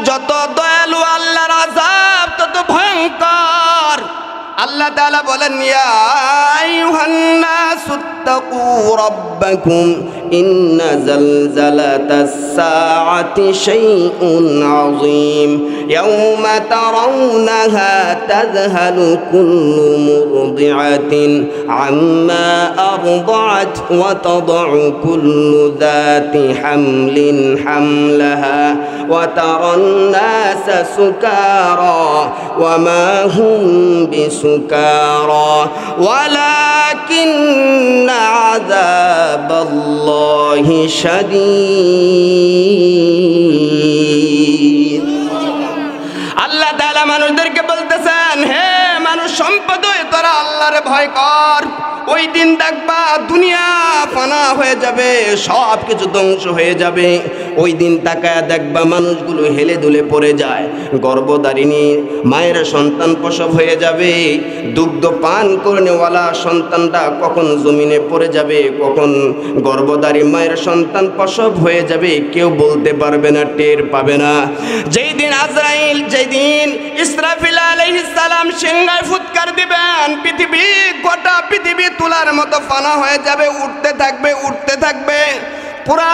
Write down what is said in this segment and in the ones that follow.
যত দয়ালু আল্লাহর আযাব তত ভয়ঙ্কর। আল্লাহ তাআলা বলেন ইয়া আইয়ুহান নাসুত্তাকু রাব্বাকুম ইন্না জালজালাতাস সাআতি শাইউন আযীম ইয়াওমা তারাউনাহা তাযহালু কুল্লু মুরদিআতিন আম্মা আরদাআত ওয়া তাদউ কুল্লু যাতি হামলিন হামলাহা ওয়া তারান নাসা সুকারা ওয়া মা হুম বিসুকারা ওয়ালাকিন্না আযাবাল্লাহি শাদীদ। আল্লাহ তাআলা মানুষদেরকে বলতেছেন, হে মানুষ সম্পদ হয়ে তোরা আল্লাহরে ভয় কর। ওই দিন দেখবা দুনিয়া ফানা হয়ে যাবে, সব কিছু ধ্বংস হয়ে যাবে। ওই দিন তাকায় দেখবা মানুষগুলো হেলে দুলে পড়ে যায়। গর্ভধারিণী মায়ের সন্তান প্রসব হয়ে যাবে, দুগ্ধ পান করনেওয়ালা সন্তানটা কখন জমিনে পড়ে যাবে, কখন গর্ভধারী মায়ের সন্তান প্রসব হয়ে যাবে কেউ বলতে পারবে না, টের পাবে না। যেই দিন আজরাইল, যেই দিন ইসরাফিল আলাইহিস সালাম সিংহায় ফুৎকার দিবেন, পৃথিবী গোটা পৃথিবী তুলার মতো ফানা হয়ে যাবে, উঠতে থাকবে উঠতে থাকবে, পুরা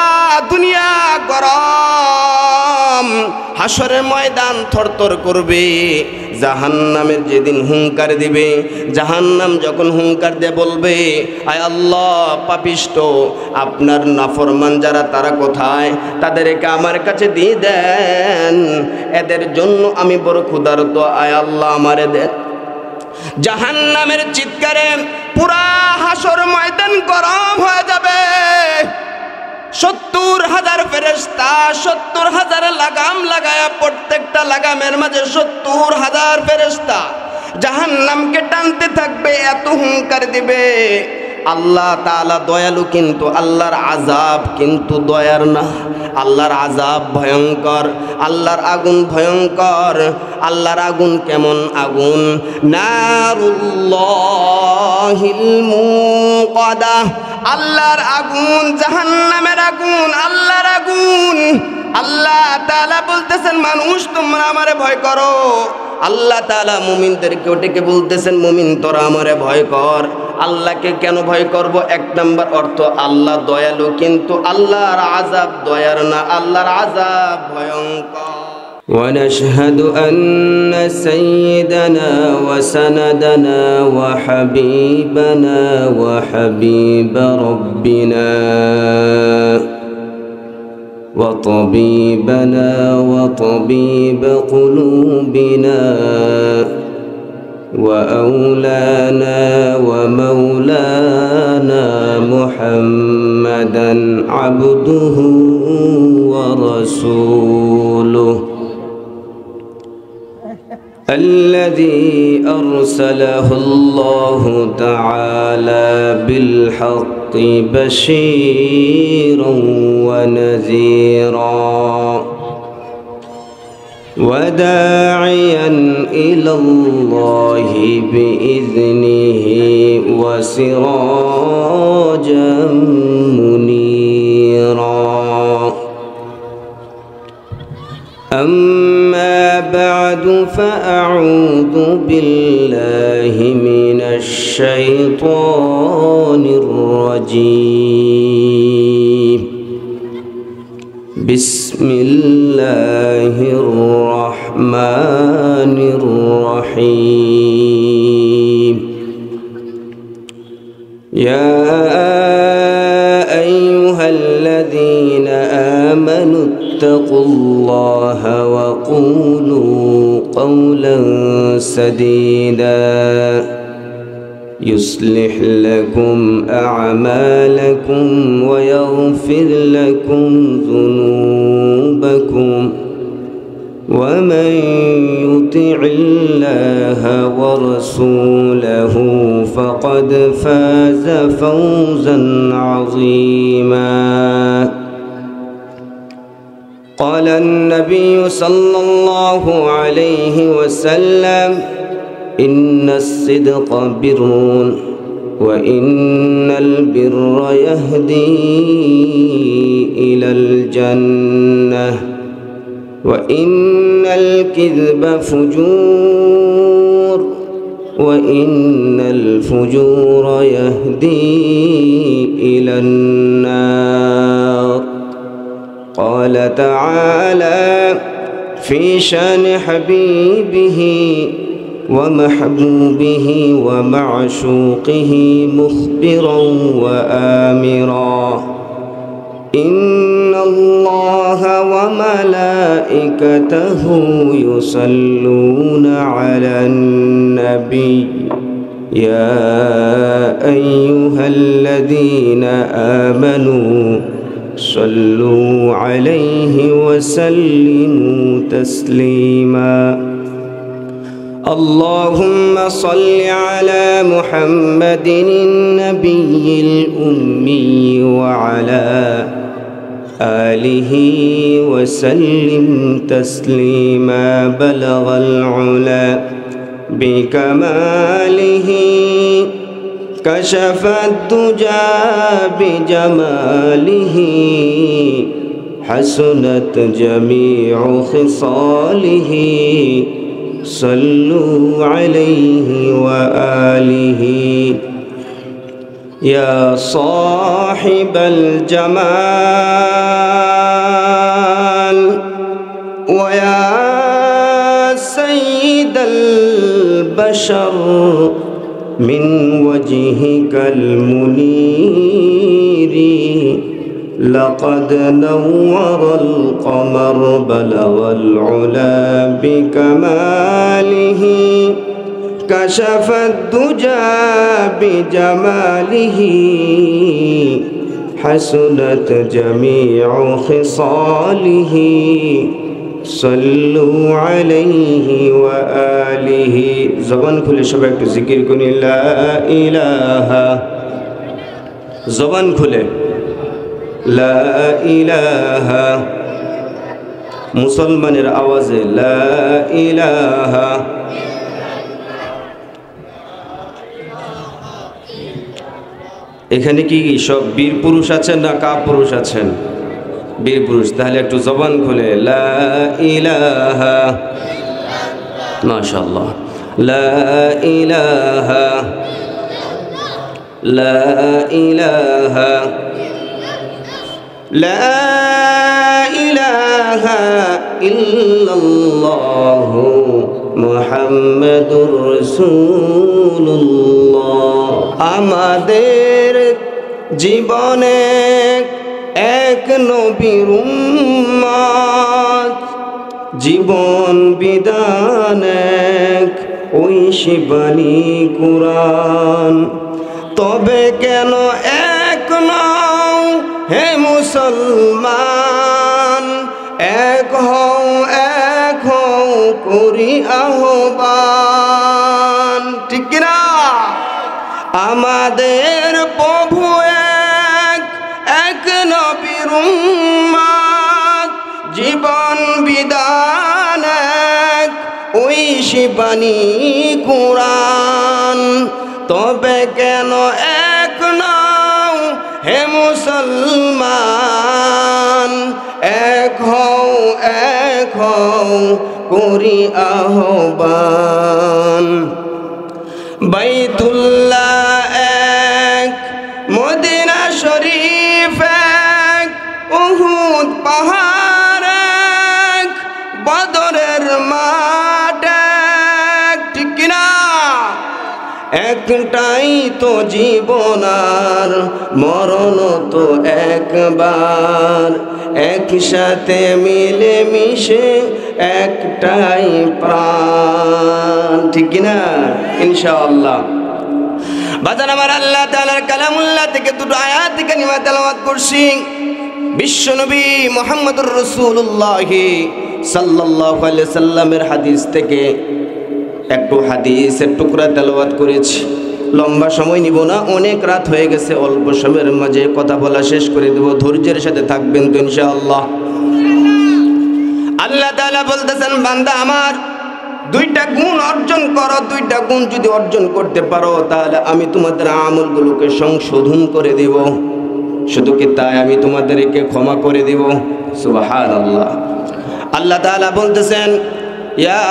দুনিয়া গরম, হাসরের ময়দান থরথর করবে। জাহান্নামের যেদিন হুঙ্কার দিবে, জাহান্নাম যখন হুঙ্কার দিয়ে বলবে, আয় আল্লাহ পাপিষ্ট, আপনার নাফরমান যারা তারা কোথায়, তাদেরকে আমার কাছে দিয়ে দেন, এদের জন্য আমি বড় ক্ষুধার্ত, আয় আল্লাহ আমারে দেন। জাহান্নামের চিৎকারে পুরা হাসর ময়দান গরম হয়ে যাবে। 70,000 ফেরেশতা 70,000 লাগাম লাগায়া, প্রত্যেকটা লাগামের মাঝে 70,000 ফেরেশতা জাহান্নামকে টানতে থাকবে, এত হুঙ্কার দিবে। আল্লাহ তাআলা দয়ালু, কিন্তু আল্লাহর আযাব কিন্তু দয়ার না। আল্লাহর আযাব ভয়ঙ্কর, আল্লাহর আগুন ভয়ঙ্কর। আল্লাহর আগুন কেমন আগুন? নারুল্লাহিল মুকাদা, আল্লাহর আগুন, জাহান্নামের আগুন, আল্লাহর আগুন। আল্লাহ তাআলা বলতেছেন, মানুষ তোমরা আমারে ভয় করো। আল্লাহ তাআলা মুমিনদেরকে ডেকে বলতেছেন, মুমিন তোরা আমারে ভয় কর। আল্লাহকে কেন ভয় করব? এক নম্বর অর্থ, আল্লাহ দয়ালু, কিন্তু আল্লাহর আযাব দয়ার না, আল্লাহর আযাব ভয়ঙ্কর। ونشهد أن سيدنا وسندنا وحبيبنا وحبيب ربنا وطبيبنا وطبيب قلوبنا وأولانا ومولانا محمدا عبده ورسوله الذي أرسله الله تعالى بالحق بشيرا ونذيرا وداعيا إلى الله بإذنه وسراجا منيرا. أما بعد فأعوذ بالله من الشيطان الرجيم. بسم الله الرحمن الرحيم. يا أيها الذين آمنوا اتقوا الله وقولوا قولا سديدا يصلح لكم أعمالكم ويغفر لكم ذنوبكم ومن يطع الله ورسوله فقد فاز فوزا عظيما. قال النبي صلى الله عليه وسلم إن الصدق بر وإن البر يهدي إلى الجنة وإن الكذب فجور وإن الفجور يهدي إلى النار. قال تعالى في شان حبيبه ومحبوبه ومعشوقه مخبرا وآمرا: إن الله وملائكته يصلون على النبي يا أيها الذين آمنوا صلوا عليه وسلموا تسليما. اللهم صل على محمد النبي الأمي وعلى آله وسلم تسليما. بلغ العلا بكماله كشف الدجى بجماله حسنت جميع خصاله. صلوا عليه وآله. يا صاحب الجمال ويا سيد البشر من وجهك المنير لقد نور القمر. بلغ العلا بكماله كشف الدجى بجماله حسنت جميع خصاله. صلوا عليه وآله. زبان খুলে সবাই একটু জিকির করি লা ইলাহা। জবান খুলে লা ইলাহা। মুসলমানের আওয়াজে লা ইলাহা। এখানে কি সব বীর পুরুষ আছেন না কা পুরুষ আছেন? বীর পুরুষ। তাহলে একটু জবান খুলে লা ইলাহা। মাশাআল্লাহ। লা ইলাহা লা ইলাহা লা ইলাহা ইল্লাল্লাহু মুহাম্মাদুর রাসূলুল্লাহ। আমাদের জীবনে এক নবীর উম্মত, জীবন বিধান এক ঐশী বাণী কুরআন। তবে কেন এক নও হে মুসলমান? এক হও করি আহ্বান। ঠিক কিনা? আমাদের প্রভু এক নবীর উম্মত, জীবন বিধান এক ঐশী বাণী কুরআন। তবে কেন এক নও হে মুসলমান? এক হও করি আহ্বান। বাইতুল্লাহ এক, মদিনা শরীফ এক, উহুদ পাহাড় এক, বদরের মাঠ এক। ঠিক কিনা? একটাই তো জীবন আর মরণ তো একবার। একসাথে মিলে মিশে একটাই প্রাণ। ঠিক কিনা? ইনশাআল্লাহ। বাজান আমার আল্লাহ তাআলার কালামুল্লাহ থেকে দুটো আয়াত কারিমা তেলাওয়াত করছি। বিশ্বনবী মুহাম্মদুর রাসূলুল্লাহ সাল্লাল্লাহু আলাইহি সাল্লামের হাদিস থেকে একটু হাদিসের টুকরা তেলাওয়াত করেছি। লম্বা সময় নিব না, অনেক রাত হয়ে গেছে। অল্প সময়ের মাঝে কথা বলা শেষ করে দেব। ধৈর্যের সাথে থাকবেন তো ইনশাআল্লাহ। আল্লাহ তাআলা বলতেছেন, বান্দা আমার দুইটা গুণ অর্জন করো। দুইটা গুণ যদি অর্জন করতে পারো তাহলে আমি তোমাদের আমলগুলোকে সংশোধন করে দেব। শুধু কি তাই, আমি তোমাদেরকে ক্ষমা করে দেব। সুবহানাল্লাহ। আল্লাহ তাআলা বলতেছেন ইয়া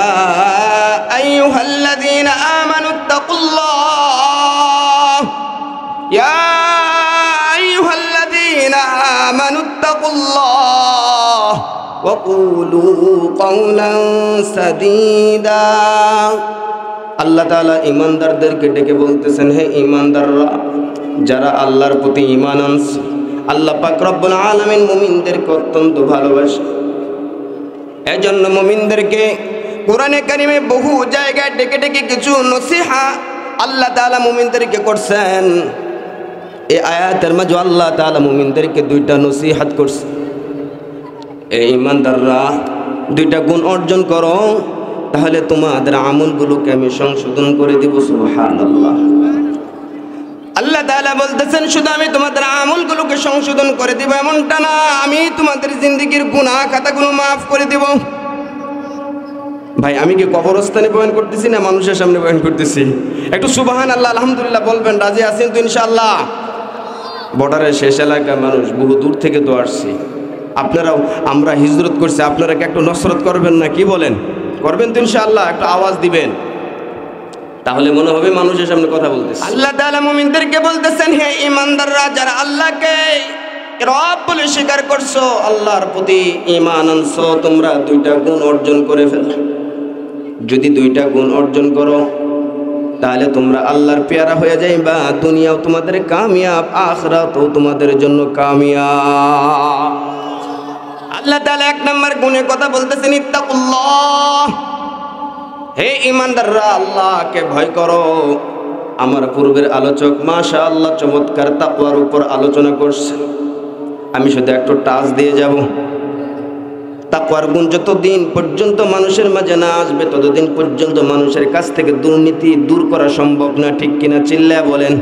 আইয়ুহাল্লাযীনা আমানুত্তাকুল্লাহ ইয়া আইয়ুহাল্লাযীনা আমানুত্তাকুল্লাহ ওয়া কুলু কওলান সাদীদা। আল্লাহ তাআলা ঈমানদারদেরকে ডেকে বলতেছেন, হে ঈমানদাররা, যারা আল্লাহর প্রতি ঈমান আনছে, আল্লাহ পাক রব্বুল আলামিন মুমিনদেরকে অত্যন্ত ভালোবাসে। এজন্য মুমিনদেরকে কোরআনে কারিমে বহু জায়গায় ডেকে ডেকে কিছু নসিহা আল্লাহ তাআলা মুমিনদেরকে করছেন। এই আয়াতের মাঝে আল্লাহ তাআলা মুমিনদেরকে দুইটা নসিহত করছে। এই ঈমানদাররা, দুইটা গুণ অর্জন করো, তাহলে তোমাদের আমলগুলোকে আমি সংশোধন করে দিব। সুবহানাল্লাহ। আল্লাহ তাআলা বলতেছেন শুধু আমি তোমাদের আমলগুলোকে সংশোধন করে দিব এমনটা না, আমি তোমাদের জিন্দেগির গুনাহ খাতাগুলো মাফ করে দিব। ভাই, আমি কি কবরস্থানে বয়ান করতেছি না মানুষের সামনে বয়ান করতেছি? একটু সুবহানাল্লাহ আলহামদুলিল্লাহ বলবেন। রাজি আছেন তো ইনশাআল্লাহ? বর্ডারের শেষ এলাকার মানুষ, বহু দূর থেকে তো আসছি। আপনারাও, আমরা হিজরত করছি, আপনারা কি একটু নসরত করবেন না? কি বলেন? করবেন তো ইনশাআল্লাহ? একটু আওয়াজ দিবেন, তাহলে মনে হবে মানুষের সামনে কথা বলতেছে। আল্লাহ তাআলা মুমিনদেরকে বলতেছেন, হে ঈমানদাররা, যারা আল্লাহকে রব বলে স্বীকার করছো, আল্লাহর প্রতি ঈমান আনছো, তোমরা দুইটা গুণ অর্জন করে ফেলো। যদি দুইটা গুণ অর্জন করো, তাহলে তোমরা আল্লাহর পেয়ারা হয়ে যাইবা। দুনিয়াও তোমাদের কামিয়াব, আখিরাতও তোমাদের জন্য কামিয়াব। আল্লাহ তাআলা এক নম্বর গুণের কথা বলতেছেন, ইত্তাকুল্লাহ। হে ঈমানদাররা, আল্লাহকে ভয় করো। আমার পূর্বের আলোচক মাশাআল্লাহ চমৎকার তাকওয়ার উপর আলোচনা করছে। আমি শুধু একটু টাচ দিয়ে যাব। তাকওয়ার গুণ যতদিন পর্যন্ত মানুষের মাঝে না আসবে, ততদিন পর্যন্ত মানুষের কাছ থেকে দুর্নীতি দূর করা সম্ভব না। ঠিক কিনা? চিল্লায়া বলেন।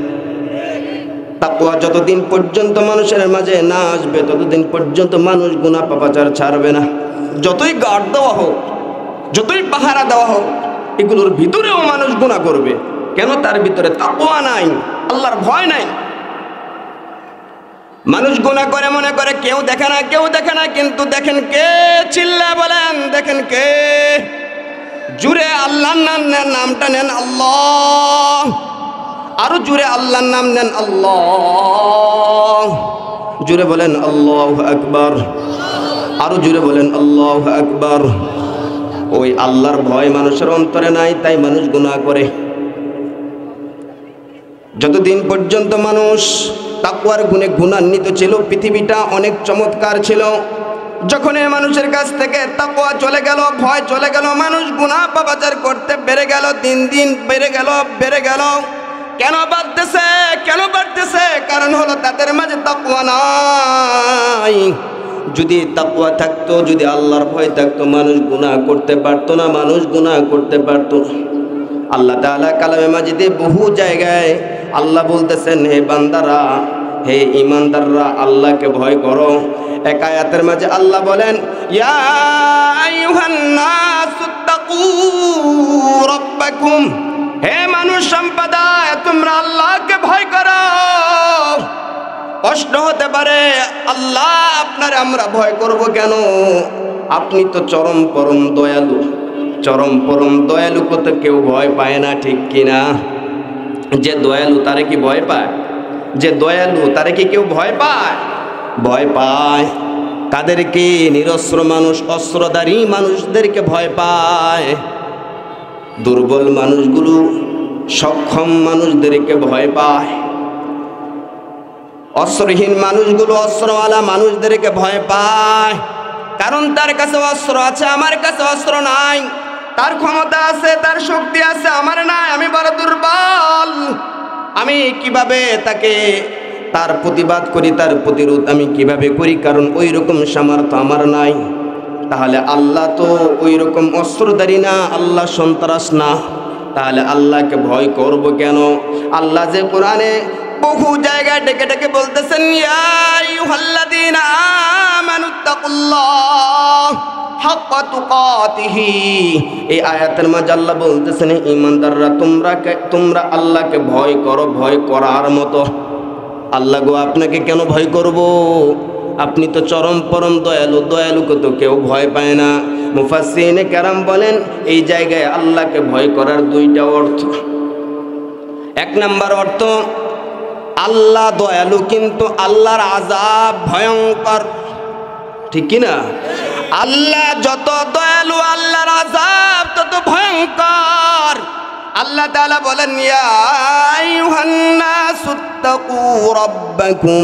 তাকওয়া যতদিন পর্যন্ত মানুষের মাঝে না আসবে, ততদিন পর্যন্ত মানুষ গুনাহ পাপাচার ছাড়বে না। যতই গার্ড দেওয়া হোক, যতই পাহারা দেওয়া হোক, এগুলোর ভিতরেও মানুষ গুনাহ করবে। কেন? তার ভিতরে তাকওয়া নাই, আল্লাহর ভয় নাই। মানুষ গুনাহ করে মনে করে কেউ দেখে না, কেউ দেখে না, কিন্তু দেখেন কে? চিল্লা বলেন, দেখেন কে? জুড়ে আল্লাহর নামটা নেন, আল্লাহ। আরো জুড়ে আল্লাহর নাম নেন, আল্লাহ। জুড়ে বলেন আল্লাহু আকবার। আরো জুড়ে বলেন আল্লাহু আকবার। ওই আল্লাহর ভয় মানুষের অন্তরে নাই, তাই মানুষ গুনাহ করে। যতদিন পর্যন্ত মানুষ তাকওয়ার গুণে গুণান্বিত ছিল, পৃথিবীটা অনেক চমৎকার ছিল। যখন এই মানুষের কাছ থেকে তাকওয়া চলে গেল, ভয় চলে গেল, মানুষ গুনাহ পাপাচার করতে বেড়ে গেল, দিন দিন বেড়ে গেল। কেন বাড়তেছে? কেন বাড়তেছে? কারণ হলো তাদের মাঝে তাকওয়া নাই। যদি তাকওয়া থাকতো, যদি আল্লাহর ভয় থাকতো, মানুষ গুনাহ করতে পারতো না, মানুষ গুনাহ করতে পারতো। আল্লাহ তাআলা কালামে মাজিদে বহু জায়গায় আল্লাহ বলতেছেন, হে বান্দারা, হে ঈমানদাররা, আল্লাহকে ভয় করো। এক আয়াতের মাঝে আল্লাহ বলেন, ইয়া আইয়ুহান নাসুত্তাকু রাব্বাকুম। হে মানুষ সম্প্রদায়, তোমরা আল্লাহকে ভয় করো। প্রশ্ন হতে পারে, আল্লাহ আপনারে আমরা ভয় করব কেন? আপনি তো চরম পরম দয়ালু। চরম পরম দয়ালুকে তো কেউ ভয় পায় না, ঠিক কিনা? যে দয়ালু তারে কি ভয় পায়? যে দয়ালু তারে কি কেউ ভয় পায়? ভয় পায় তাদেরকে। নিরস্ত্র মানুষ, অস্ত্রধারী মানুষদেরকে ভয় পায়। দুর্বল মানুষগুলো সক্ষম মানুষদেরকে ভয় পায়। অস্ত্রহীন মানুষগুলো অস্ত্রওয়ালা মানুষদেরকে ভয় পায়। কারণ তার কাছে অস্ত্র আছে, আমার কাছে অস্ত্র নাই। তার ক্ষমতা আছে, তার শক্তি আছে, আমার নাই। আমি বড় দুর্বল। আমি কিভাবে তাকে তার প্রতিবাদ করি, তার প্রতিরোধ আমি কিভাবে করি? কারণ ওই রকম সামর্থ্য আমার নাই। তাহলে আল্লাহ তো ওই রকম অস্ত্রধারী না, আল্লাহ সন্ত্রাস না। তাহলে আল্লাহকে ভয় করব কেন? আল্লাহ যে কোরআনে বহু জায়গায় ডেকে ডেকে বলতেছেন, ইয়া আইয়ুহাল্লাযীনা আমানুত্তাকুল্লাহ হাক্কা তুকাতিহি। এই আয়াতের মাঝে আল্লাহ বলতেছেন, ঈমানদাররা, তোমরা আল্লাহকে ভয় করো, ভয় করার মতো। আল্লাহ গো, আপনাকে কেন ভয় করব? আপনি তো চরম পরম দয়ালু, দয়ালুকে তো কেউ ভয় পায় না। মুফাসসিরিনে কেরাম বলেন এই জায়গায় আল্লাহকে ভয় করার দুইটা অর্থ। এক নাম্বার অর্থ, আল্লাহ দয়ালু কিন্তু আল্লাহর আযাব ভয়ঙ্কর, ঠিক কি না? আল্লাহ যত দয়ালু আল্লাহর আযাব তত ভয়ঙ্কর। আল্লাহ তাআলা বলেন ইয়া আইয়ুহান নাসুত্তাকু রাব্বাকুম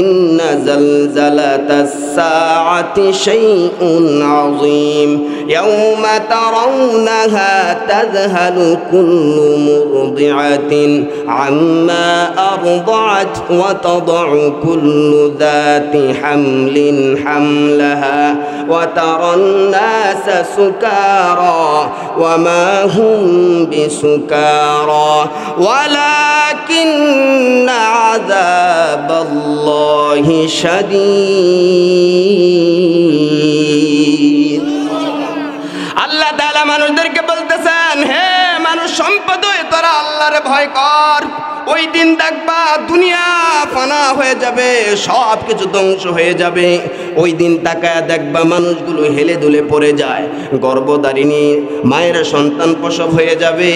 ইন্না জালজালাতাস সাআতি শাইউন আযীম ইয়াওমা তারাউনাহা তাযহালু কুল্লু মুরদিআতিন আম্মা আরদাআত ওয়া তাদউ কুল্লু যাতি হামলিন হামলাহা ওয়া তারান নাসা সুকারা ওয়া মা হুম বিসুকারা ওয়ালাকিন্না আযাবাল্লাহি শাদীদ। আল্লাহ তাআলা মানুষদেরকে বলতেছেন, হে মানুষ সম্পদ, তোরা আল্লাহরে ভয় কর। ওই দিন দেখবা দুনিয়া ফানা হয়ে যাবে, সব কিছু ধ্বংস হয়ে যাবে। ওই দিন তাকায় দেখবা মানুষগুলো হেলে দুলে পড়ে যায়। গর্ভধারিণী মায়ের সন্তান প্রসব হয়ে যাবে,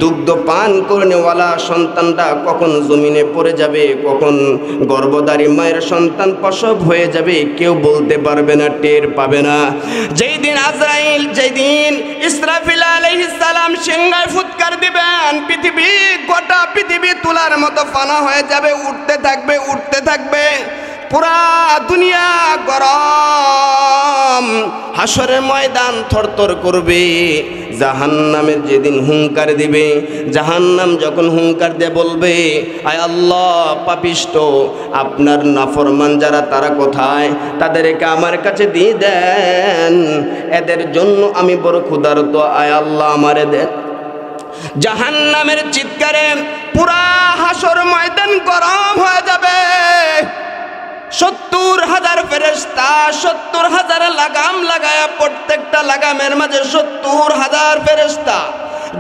দুগ্ধ পান করনেওয়ালা সন্তানটা কখন জমিনে পড়ে যাবে, কখন গর্ভধারী মায়ের সন্তান প্রসব হয়ে যাবে কেউ বলতে পারবে না, টের পাবে না। যেই দিন আজরাইল, যেই দিন ইসরাফিল আলাইহিস সালাম সিংহায় ফুৎকার দিবেন, পৃথিবী, গোটা পৃথিবী তুলার মতো ফানা হয়ে যাবে, উঠতে থাকবে, উঠতে থাকবে, পুরা দুনিয়া গরম, হাসরের ময়দান থরথর করবে। জাহান্নামের যেদিন হুঙ্কার দিবে, জাহান্নাম যখন হুঙ্কার দিয়ে বলবে, আয় আল্লাহ, পাপিষ্ট আপনার নাফরমান যারা তারা কোথায়, তাদেরকে আমার কাছে দিয়ে দেন, এদের জন্য আমি বড় ক্ষুধার্ত, আয় আল্লাহ আমারে দেন। জাহান্নামের চিৎকারে পুরা হাসর ময়দান গরম হয়ে যাবে। 70,000 ফেরেশতা 70,000 লাগাম লাগায়া, প্রত্যেকটা লাগামের মাঝে 70,000 ফেরেশতা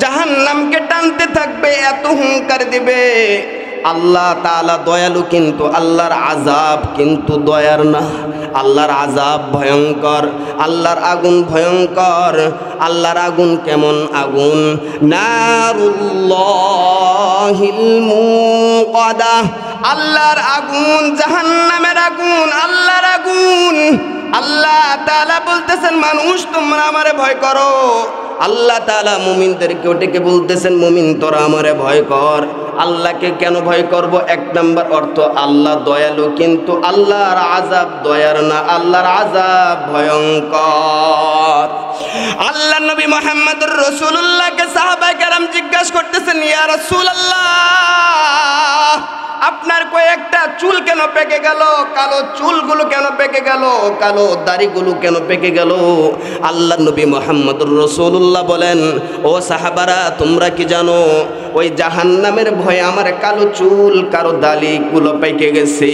জাহান্নামকে টানতে থাকবে, এত হুঙ্কার দিবে। আল্লাহ তাআলা দয়ালু কিন্তু আল্লাহর আযাব কিন্তু দয়ার না। আল্লাহর আযাব ভয়ঙ্কর, আল্লাহর আগুন ভয়ঙ্কর। আল্লাহর আগুন কেমন আগুন? নারুল্লাহিল মুকাদা, আল্লাহর আগুন, জাহান্নামের আগুন, আল্লাহর আগুন। আল্লাহ তাআলা বলতেছেন, মানুষ তোমরা আমারে ভয় করো। আল্লাহ তাআলা মুমিনদেরকে ডেকে বলতেছেন, মুমিন তোরা আমারে ভয় কর। আল্লাহকে কেন ভয় করব? এক নাম্বার অর্থ, আল্লাহ দয়ালু কিন্তু আল্লাহর আযাব দয়ার না, আল্লাহর আযাব ভয়ঙ্কর। আল্লাহ নবী মুহাম্মদুর রাসূলুল্লাহকে সাহাবায়ে কেরাম জিজ্ঞাসা করতেছেন, ইয়া রাসূলুল্লাহ, আপনার কয়েকটা চুল কেন পেকে গেল? কালো চুলগুলো কেন পেকে গেল? কালো দাড়িগুলো কেন পেকে গেল? আল্লাহ নবী মুহাম্মদুর রাসূলুল্লাহ বলেন, ও সাহাবারা, তোমরা কি জানো ওই জাহান্নামের ভয়ে আমার কালো চুল, কালো দাড়িগুলো পেকে গেছে,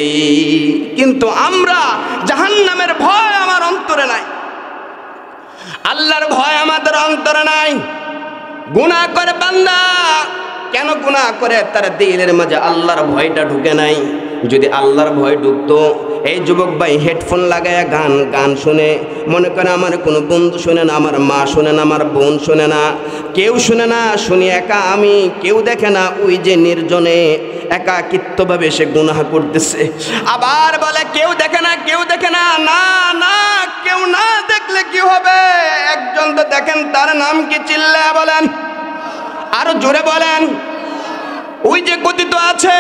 কিন্তু আমরা জাহান্নামের ভয় আমার অন্তরে নাই, আল্লাহর ভয় আমাদের অন্তরে নাই। গুনাহ করে বান্দা কেন গুনাহ করে? তার দিলের মাঝে আল্লাহর ভয়টা ঢুকে নাই। যদি আল্লাহর ভয় ঢুকতো, এই যুবক ভাই হেডফোন লাগায়া গান শুনে, মনে করে আমার কোনো বন্ধু শোনে না, আমার মা শোনে না, আমার বোন শোনে না, কেউ শোনে না, শুনি একা আমি, কেউ দেখে না, ওই যে নির্জনে একাকিত্বভাবে সে গুনাহ করতেছে। আবার বলে কেউ দেখে না, কেউ দেখে না। না না, কেউ না দেখলে কি হবে? একজন তো দেখেন, তার নাম কি? চিল্লা বলেন, আরো জোরে বলেন। ওই যে কথিত আছে,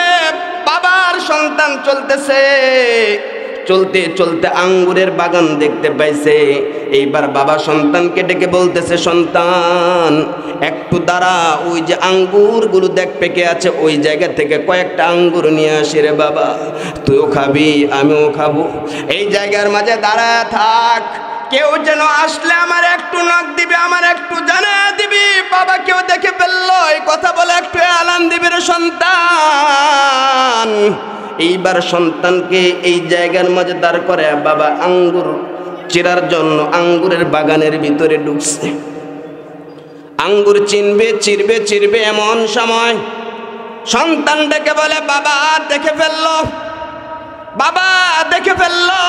বাবার সন্তান চলতেছে, চলতে চলতে আঙ্গুরের বাগান দেখতে পাইছে। এইবার বাবা সন্তানকে ডেকে বলতেছে, সন্তান একটু দাঁড়া, ওই যে আঙ্গুরগুলো দেখ পেকে আছে, ওই জায়গা থেকে কয়েকটা আঙ্গুর নিয়ে আসি রে বাবা, তুইও খাবি আমিও খাবো, এই জায়গার মাঝে দাঁড়া থাক, কেউ যেন আসলে আমার একটু নখ দিবি, আমার একটু জানা দিবি, বাবা কেউ দেখে ফেললো এই কথা বলে একটু আলান দিবি রে সন্তান। এইবার সন্তানকে এই জায়গার মাঝে দাঁড় করে বাবা আঙ্গুর চিরার জন্য আঙ্গুরের বাগানের ভিতরে ঢুকছে। আঙ্গুর চিরবে এমন সময় সন্তান ডেকে বলে, বাবা দেখে ফেললো, বাবা দেখে ফেললো,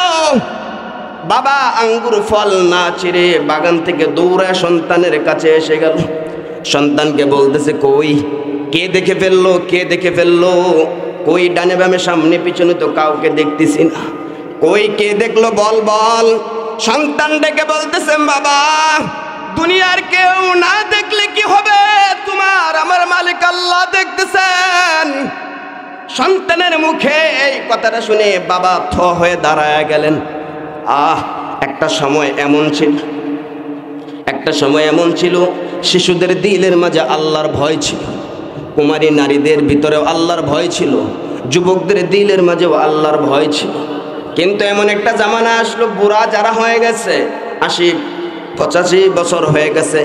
বাবা আঙ্গুর ফল না ছিঁড়ে বাগান থেকে দৌড়ায় সন্তানের কাছে এসে গেল। সন্তানকে বলতেছে, কই কে দেখে ফেললো, কে দেখে ফেললো? কই ডানে বামে সামনে পিছনে তো কাউকে দেখতেছি না, কই কে দেখলো বল বল। সন্তান ডেকে বলতেছে, বাবা দুনিয়ার কেউ না দেখলে কি হবে, তোমার আমার মালিক আল্লাহ দেখতেছেন। সন্তানের মুখে এই কথাটা শুনে বাবা থ হয়ে দাঁড়ায় গেলেন। একটা সময় এমন ছিল শিশুদের দিলের মাঝে আল্লাহর ভয় ছিল, কুমারী নারীদের ভিতরেও আল্লাহর ভয় ছিল, যুবকদের দিলের মাঝেও আল্লাহর ভয় ছিল। কিন্তু এমন একটা জামানা আসলো, বুড়া যারা হয়ে গেছে 80-85 বছর হয়ে গেছে,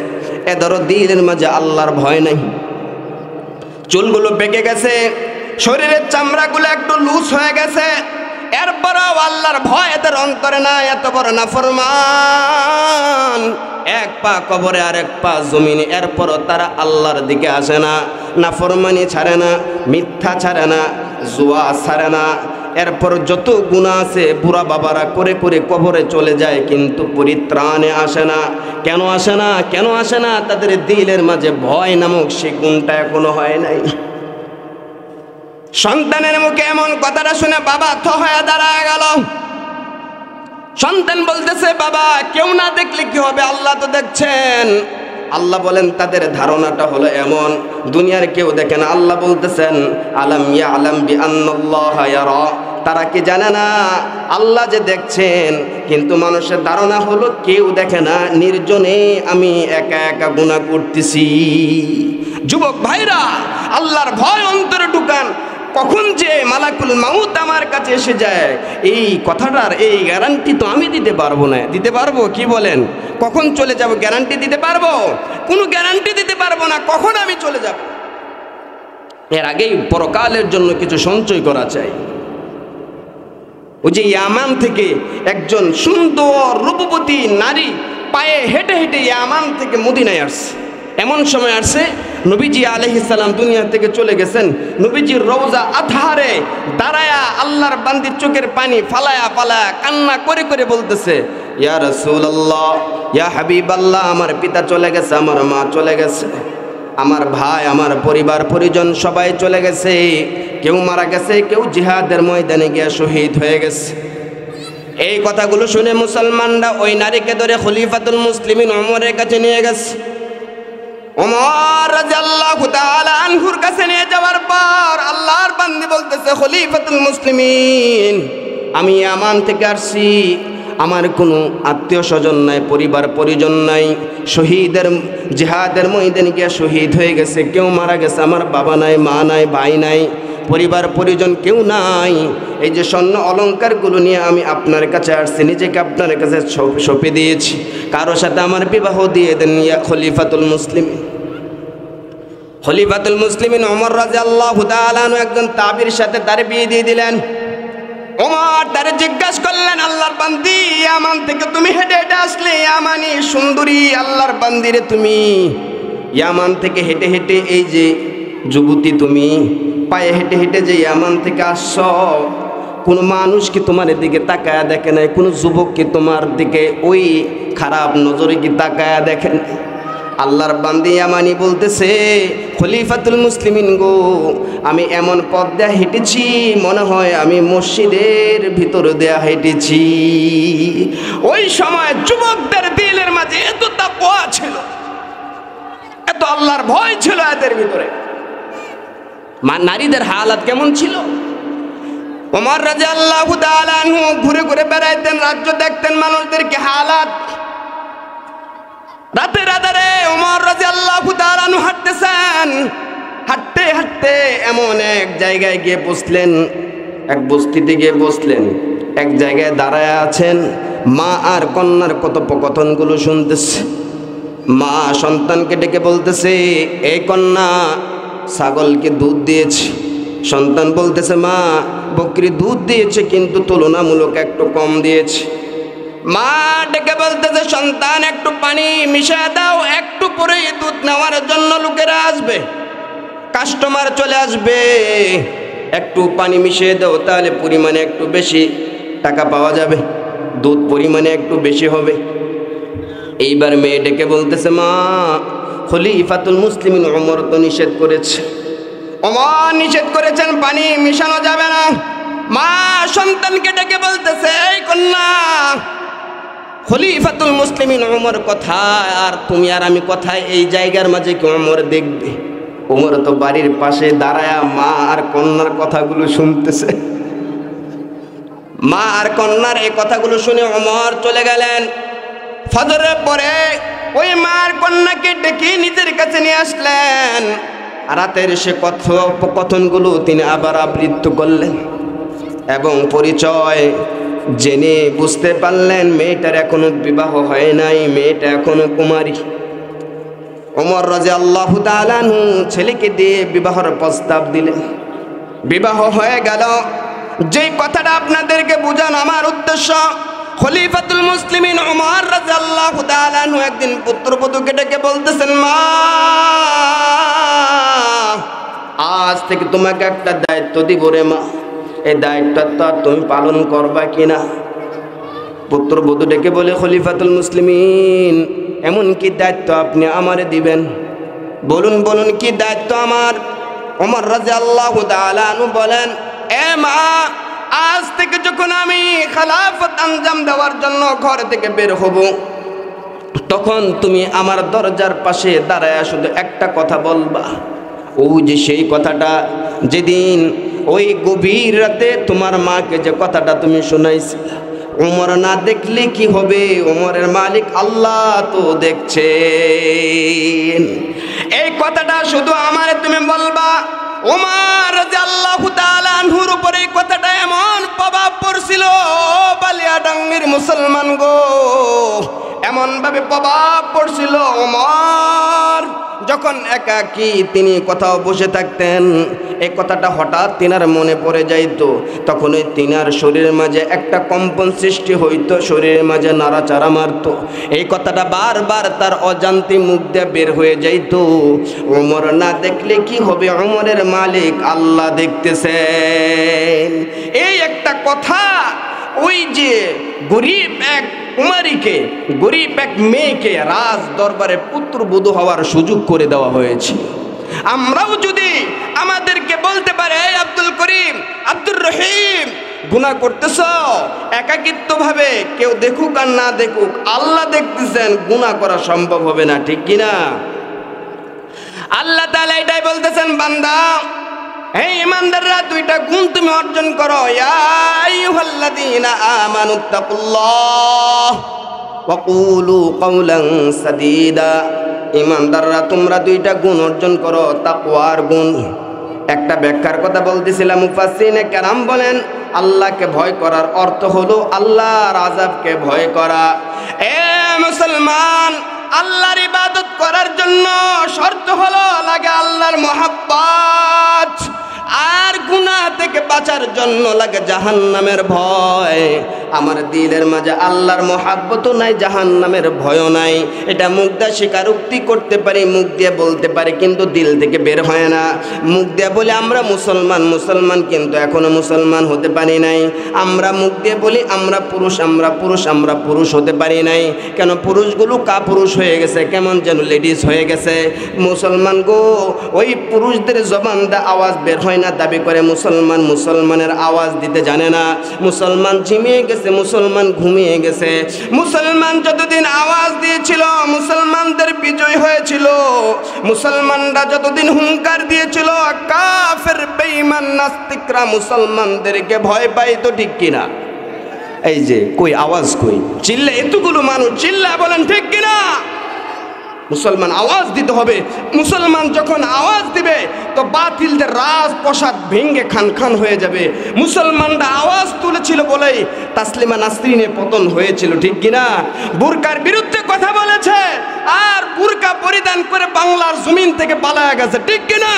এদেরও দিলের মাঝে আল্লাহর ভয় নাই। চুলগুলো পেকে গেছে, শরীরের চামড়াগুলো একটু লুজ হয়ে গেছে, এরপরও আল্লাহর ভয় এদের অন্তরে না। এত বড় নাফরমান, এক পা কবরে আর এক পা জমিনে, এরপরও তারা আল্লাহর দিকে আসে না, নাফরমানি ছাড়ে না, মিথ্যা ছাড়ে না, জুয়া ছাড়ে না। এরপর যত গুনাহ আছে বুড়া বাবারা করে করে কবরে চলে যায়, কিন্তু পরিত্রাণে আসে না। কেন আসে না? কেন আসে না? তাদের দিলের মাঝে ভয় নামক সেই গুণটা এখনো হয় নাই। সন্তানের মুখে এমন কথাটা শুনে বাবা থ হয়ে দাঁড়ায় গেল। সন্তান বলতেছে, বাবা কেউ না দেখলে কি হবে, আল্লাহ তো দেখছেন। আল্লাহ বলেন তাদের ধারণাটা হলো এমন, দুনিয়ার কেউ দেখে না। আল্লাহ বলতেছেন, আলাম ইয়ালাম বিআন্নাল্লাহা ইয়ারা, তারা কি জানে না আল্লাহ যে দেখছেন? কিন্তু মানুষের ধারণা হলো কেউ দেখে না, নির্জনে আমি একা একা গুনাহ করতেছি। যুবক ভাইরা, আল্লাহর ভয় অন্তরে ঢুকান। কখন যে মালাকুল মাউত আমার কাছে এসে যায়, এই কথাটার এই গ্যারান্টি তো আমি দিতে পারবো না। দিতে পারবো? কি বলেন? কখন চলে যাব গ্যারান্টি দিতে পারবো? কোনো গ্যারান্টি দিতে পারবো না কখন আমি চলে যাব। এর আগেই পরকালের জন্য কিছু সঞ্চয় করা চাই। ওই যে ইয়ামান থেকে একজন সুন্দর রূপবতী নারী পায়ে হেঁটে হেঁটে ইয়ামান থেকে মদিনায় আসছে। এমন সময় আসছে নবীজি আলাইহিস সালাম দুনিয়া থেকে চলে গেছেন। নবীজির রওজা আতহারে দাঁড়ায়া আল্লাহর বান্দির চোখের পানি ফালায়া ফালায়া কান্না করে করে বলতেছে, ইয়া রাসূলুল্লাহ, ইয়া হাবিবাল্লাহ, আমার পিতা চলে গেছে, আমার মা চলে গেছে, আমার ভাই, আমার পরিবার পরিজন সবাই চলে গেছে। কেউ মারা গেছে, কেউ জিহাদের ময়দানে গিয়ে শহীদ হয়ে গেছে। এই কথাগুলো শুনে মুসলমানরা ওই নারীকে ধরে খলিফাতুল মুসলিমিন ওমরের কাছে নিয়ে গেছে। ওমর রাদিয়াল্লাহু তাআলা আনহুর কাছে নিয়ে যাওয়ার পর আল্লাহর বান্দি বলতেছে, খলিফাতুল মুসলিমিন, আমি ইয়ামান থেকে আসছি, আমার কোনো আত্মীয় স্বজন নাই, পরিবার পরিজন নাই, শহীদের জিহাদের ময়দানে গিয়ে শহীদ হয়ে গেছে, কেউ মারা গেছে, আমার বাবা নাই, মা নাই, ভাই নাই, পরিবার পরিজন কেউ নাই। এই যে স্বর্ণ অলঙ্কারগুলো নিয়ে আমি আপনার কাছে আসছি, নিজেকে আপনার কাছে সঁপে দিয়েছি, কারোর সাথে আমার বিবাহ দিয়ে দেন ইয়া খলিফাতুল মুসলিমিন। খলিফাতুল মুসলিমিন ওমর রাদিয়াল্লাহু তাআলা আনহু একজন তাবির সাথে তার বিয়ে দিয়ে দিলেন। ওমর তারে জিজ্ঞাসা করলেন, আল্লাহর বান্দি, ইয়ামান থেকে তুমি হেঁটে হেঁটে আসলে, ইয়ামানি সুন্দরী আল্লাহর বান্দিরে, তুমি ইয়ামান থেকে হেঁটে হেঁটে, এই যে যুবতী তুমি পায়ে হেঁটে হেঁটে যে ইয়ামান থেকে আসছ, কোনো মানুষ কি তোমার দিকে তাকায়া দেখে নাই? কোনো যুবক কি তোমার দিকে ওই খারাপ নজরে কি তাকায়া দেখেন? আল্লাহর বান্দি ইয়ামানি বলতেছে, খলিফাতুল মুসলিমিন গো, আমি এমন পথ দেয়া হেঁটেছি মনে হয় আমি মসজিদের ভিতর দেয়া হেঁটেছি। ওই সময় যুবকদের দিলের মাঝে এত তাকওয়া ছিল, এত আল্লাহর ভয় ছিল এদের ভিতরে। নারীদের হালাত কেমন ছিল? ওমর রাদিয়াল্লাহু তাআলা আনহু ঘুরে ঘুরে বেড়াইতেন, রাজ্য দেখতেন, মানুষদেরকে হালাত। রাতে রাতে ওমর রাদিয়াল্লাহু তাআলা আনহু হাঁটতেছেন, হাঁটতে হাঁটতে এমন এক জায়গায় গিয়ে বসলেন, এক বস্তিতে গিয়ে বসলেন। এক জায়গায় দাঁড়ায় আছেন, মা আর কন্যার কথোপকথনগুলো শুনতেছে। মা সন্তানকে ডেকে বলতেছে, এই কন্যা, ছাগলকে দুধ দিয়েছে। সন্তান বলতেছে, মা বকরি দুধ দিয়েছে কিন্তু তুলনামূলক একটু কম দিয়েছে। মা ডেকে বলতেছে, সন্তান একটু পানি মিশিয়ে দাও, একটু পরে দুধ নেওয়ার জন্য লোকেরা আসবে, কাস্টমার চলে আসবে। একটু পানি মিশিয়ে দাও, তাহলে পরিমাণে একটু বেশি টাকা পাওয়া যাবে, দুধ পরিমাণে একটু বেশি হবে। এইবার মেয়ে ডেকে বলতেছে, মা খলিফাতুল মুসলিমিন ওমর তো নিষেধ করেছে, ওমর নিষেধ করেছেন পানি মিশানো যাবে না। মা সন্তানকে ডেকে বলতেছে, এই কন্যা, খলিফাতুল মুসলিমিন ওমর কোথায় আর তুমি আর আমি কোথায়? এই জায়গার মাঝে কি ওমর দেখবে? ওমর তো বাড়ির পাশে দাঁড়ায়া মা আর কন্যার কথাগুলো শুনতেছে। মা আর কন্যার এই কথাগুলো শুনে ওমর চলে গেলেন। ফজরের পরে ওই মার কন্যাকে ডেকে নিজের কাছে নিয়ে আসলেন। রাতের সে কথোপকথনগুলো তিনি আবার আবৃত্তি করলেন এবং পরিচয় জেনে বুঝতে পারলেন মেয়েটার এখনো বিবাহ হয় নাই, মেয়েটা এখনো কুমারী। ওমর রাদিয়াল্লাহু তাআলা আনহু ছেলেকে দিয়ে বিবাহের প্রস্তাব দিলেন। বিবাহ হয়ে গেল। যেই কথাটা আপনাদেরকে বোঝানো আমার উদ্দেশ্য, খলিফাতুল মুসলিমিন ওমর রাদিয়াল্লাহু তাআলা আনহু একদিন পুত্রবধূকে ডেকে বলতেছেন, মা আজ থেকে তোমাকে একটা দায়িত্ব দিব রে মা, এই দায়িত্বটা তুমি পালন করবা কিনা? পুত্রবধূ ডেকে বলে, খলিফাতুল মুসলিমিন এমন কি দায়িত্ব আপনি আমারে দিবেন? বলুন বলুন কি দায়িত্ব আমার? ওমর রাদিয়াল্লাহু তাআলা আনহু বলেন, এ মা, আজ থেকে যখন আমি খেলাফত আঞ্জাম দেওয়ার জন্য ঘর থেকে বের হব, তখন তুমি আমার দরজার পাশে দাঁড়ায় শুধু একটা কথা বলবা। ওই যে সেই কথাটা যেদিন ওই গভীর রাতে তোমার মাকে যে কথাটা তুমি শোনাইছিলে, ওমর না দেখলে কি হবে? ওমরের মালিক আল্লাহ তো দেখছেন। এই কথাটা শুধু আমারে তুমি বলবা। ওমর রাদিয়াল্লাহু তাআলা আনহুর উপরে এই কথাটা এমন প্রভাব পড়ছিল, বালিয়াডাঙ্গির মুসলমান গো, এমন ভাবে প্রভাব পড়ছিল। ওমর যখন একাকী তিনি কোথাও বসে থাকতেন, এই কথাটা হঠাৎ তিনার মনে পড়ে যাইতো, তখন ওই তিনার শরীরের মাঝে একটা কম্পন সৃষ্টি হইতো, শরীরের মাঝে নাড়াচাড়া মারতো। এই কথাটা বারবার তার অজান্তে মুখ দিয়ে বের হয়ে যাইতো। ওমর না দেখলে কি হবে? ওমরের মালিক আল্লাহ দেখতেছেন। এই একটা কথা ওই যে গরিব এক কুমারীকে, গরিব এক মেয়েকে রাজ দরবারে পুত্রবধূ হওয়ার সুযোগ করে দেওয়া হয়েছে। আমরাও যদি আমাদেরকে বলতে পারে, এই আব্দুল করিম, আব্দুর রহিম, গুনাহ করতেছ, একাকিত্ব ভাবে কেউ দেখুক আর না দেখুক, আল্লাহ দেখতেছেন, গুনাহ করা সম্ভব হবে না, ঠিক কিনা? আল্লাহ তাআলা এটাই বলতেছেন, বান্দা, হে ইমানদাররা, দুইটা গুণ তুমি অর্জন করো। ইয়া আইয়ুহাল্লাযীনা আমানুত্তাকুল্লাহ ওয়া কুলু কাওলান সাদীদা। ইমানদাররা, তোমরা দুইটা গুণ অর্জন করো, তাকওয়ার গুণ। একটা ব্যাখ্যার কথা বলতেছিলাম, মুফাসসিরিনে কেরাম বলেন, আল্লাহকে ভয় করার অর্থ হলো আল্লাহর আযাবকে ভয় করা। এ মুসলমান, আল্লাহর ইবাদত করার জন্য শর্ত হলো লাগে আল্লাহর মহব্বত, আর গুনাহ থেকে বাঁচার জন্য লাগে জাহান্নামের ভয়। আমার দিলের মাঝে আল্লাহর মহব্বতও নাই, জাহান্নামের ভয়ও নাই। এটা মুখ দিয়ে স্বীকারোক্তি করতে পারি, মুখ দিয়ে বলতে পারি, কিন্তু দিল থেকে বের হয় না। মুখ দিয়ে বলে আমরা মুসলমান, মুসলমান, কিন্তু এখনো মুসলমান হতে পারি নাই। আমরা মুখ দিয়ে বলি আমরা পুরুষ, আমরা পুরুষ, আমরা পুরুষ হতে পারি নাই। কেন? পুরুষগুলো কাপুরুষ হয়ে গেছে, কেমন যেন লেডিস হয়ে গেছে। মুসলমান গো, ওই পুরুষদের জবান দিয়ে আওয়াজ বের হয় না, দাবি করে মুসলমান, মুসলমানের আওয়াজ দিতে জানে না। মুসলমান ঝিমিয়ে গেছে, মুসলমান ঘুমিয়ে গেছে। মুসলমান যতদিন আওয়াজ দিয়েছিল, মুসলমানদের বিজয় হয়েছিল। মুসলমানরা যতদিন হুঙ্কার দিয়েছিল, কাফের বেঈমান নাস্তিকরা মুসলমানদেরকে ভয় পাইতো, ঠিক কিনা? এই যে কই আওয়াজ, কই চিল্লা, এতগুলো মানুষ চিল্লা বলেন, ঠিক কিনা? মুসলমান আওয়াজ দিতে হবে। মুসলমান যখন আওয়াজ দিবে তো বাতিলদের রাজপ্রাসাদ ভেঙে খান খান হয়ে যাবে। মুসলমানরা আওয়াজ তুলেছিল বলেই তাসলিমা নাসরিনের পতন হয়েছিল, ঠিক কিনা? বুরকার বিরুদ্ধে কথা বলেছে আর বুরকা পরিধান করে বাংলার জমিন থেকে পালায়া গেছে, ঠিক কিনা?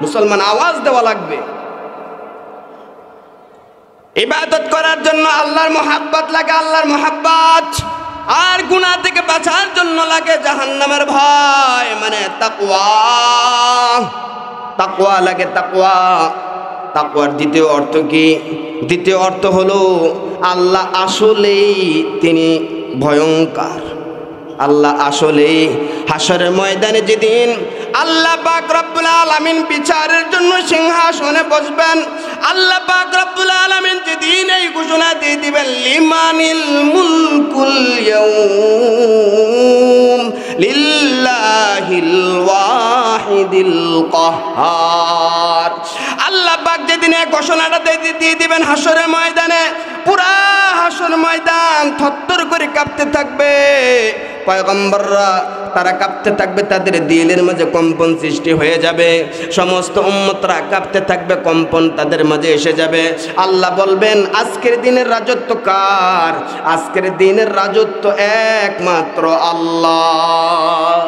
মুসলমান আওয়াজ দেওয়া লাগবে। ইবাদত করার জন্য আল্লাহর মহব্বত লাগে, আল্লাহর মহব্বত। আর গুনাহ থেকে বাঁচার জন্য লাগে জাহান্নামের ভয়, মানে তাকওয়া। তাকওয়া লাগে, তাকওয়া। তাকওয়ার দ্বিতীয় অর্থ কি? দ্বিতীয় অর্থ হলো আল্লাহ আসলেই তিনি ভয়ঙ্কর। আল্লাহ আসলেই হাসরের ময়দানে যেদিন আল্লাহ পাক রব্বুল আলামিন বিচারের জন্য সিংহাসনে বসবেন, আল্লাহ পাক রব্বুল আলামিন যেদিন এই ঘোষণা দিয়ে দিবেন, লিমানিল মুলকুল ইয়াউম লিল্লাহিল ওয়াহিদিল কাহ্হার। আল্লাহ পাক যেদিন এই ঘোষণাটা দিয়ে দিবেন হাসরের ময়দানে, পুরা হাসর ময়দান থরথর করে কাঁপতে থাকবে। পয়গম্বররা তারা কাঁপতে থাকবে, তাদের দিলের মাঝে কম্পন সৃষ্টি হয়ে যাবে। সমস্ত উম্মতরা কাঁপতে থাকবে, কম্পন তাদের মাঝে এসে যাবে। আল্লাহ বলবেন, আজকের দিনের রাজত্ব কার? আজকের দিনের রাজত্ব একমাত্র আল্লাহ।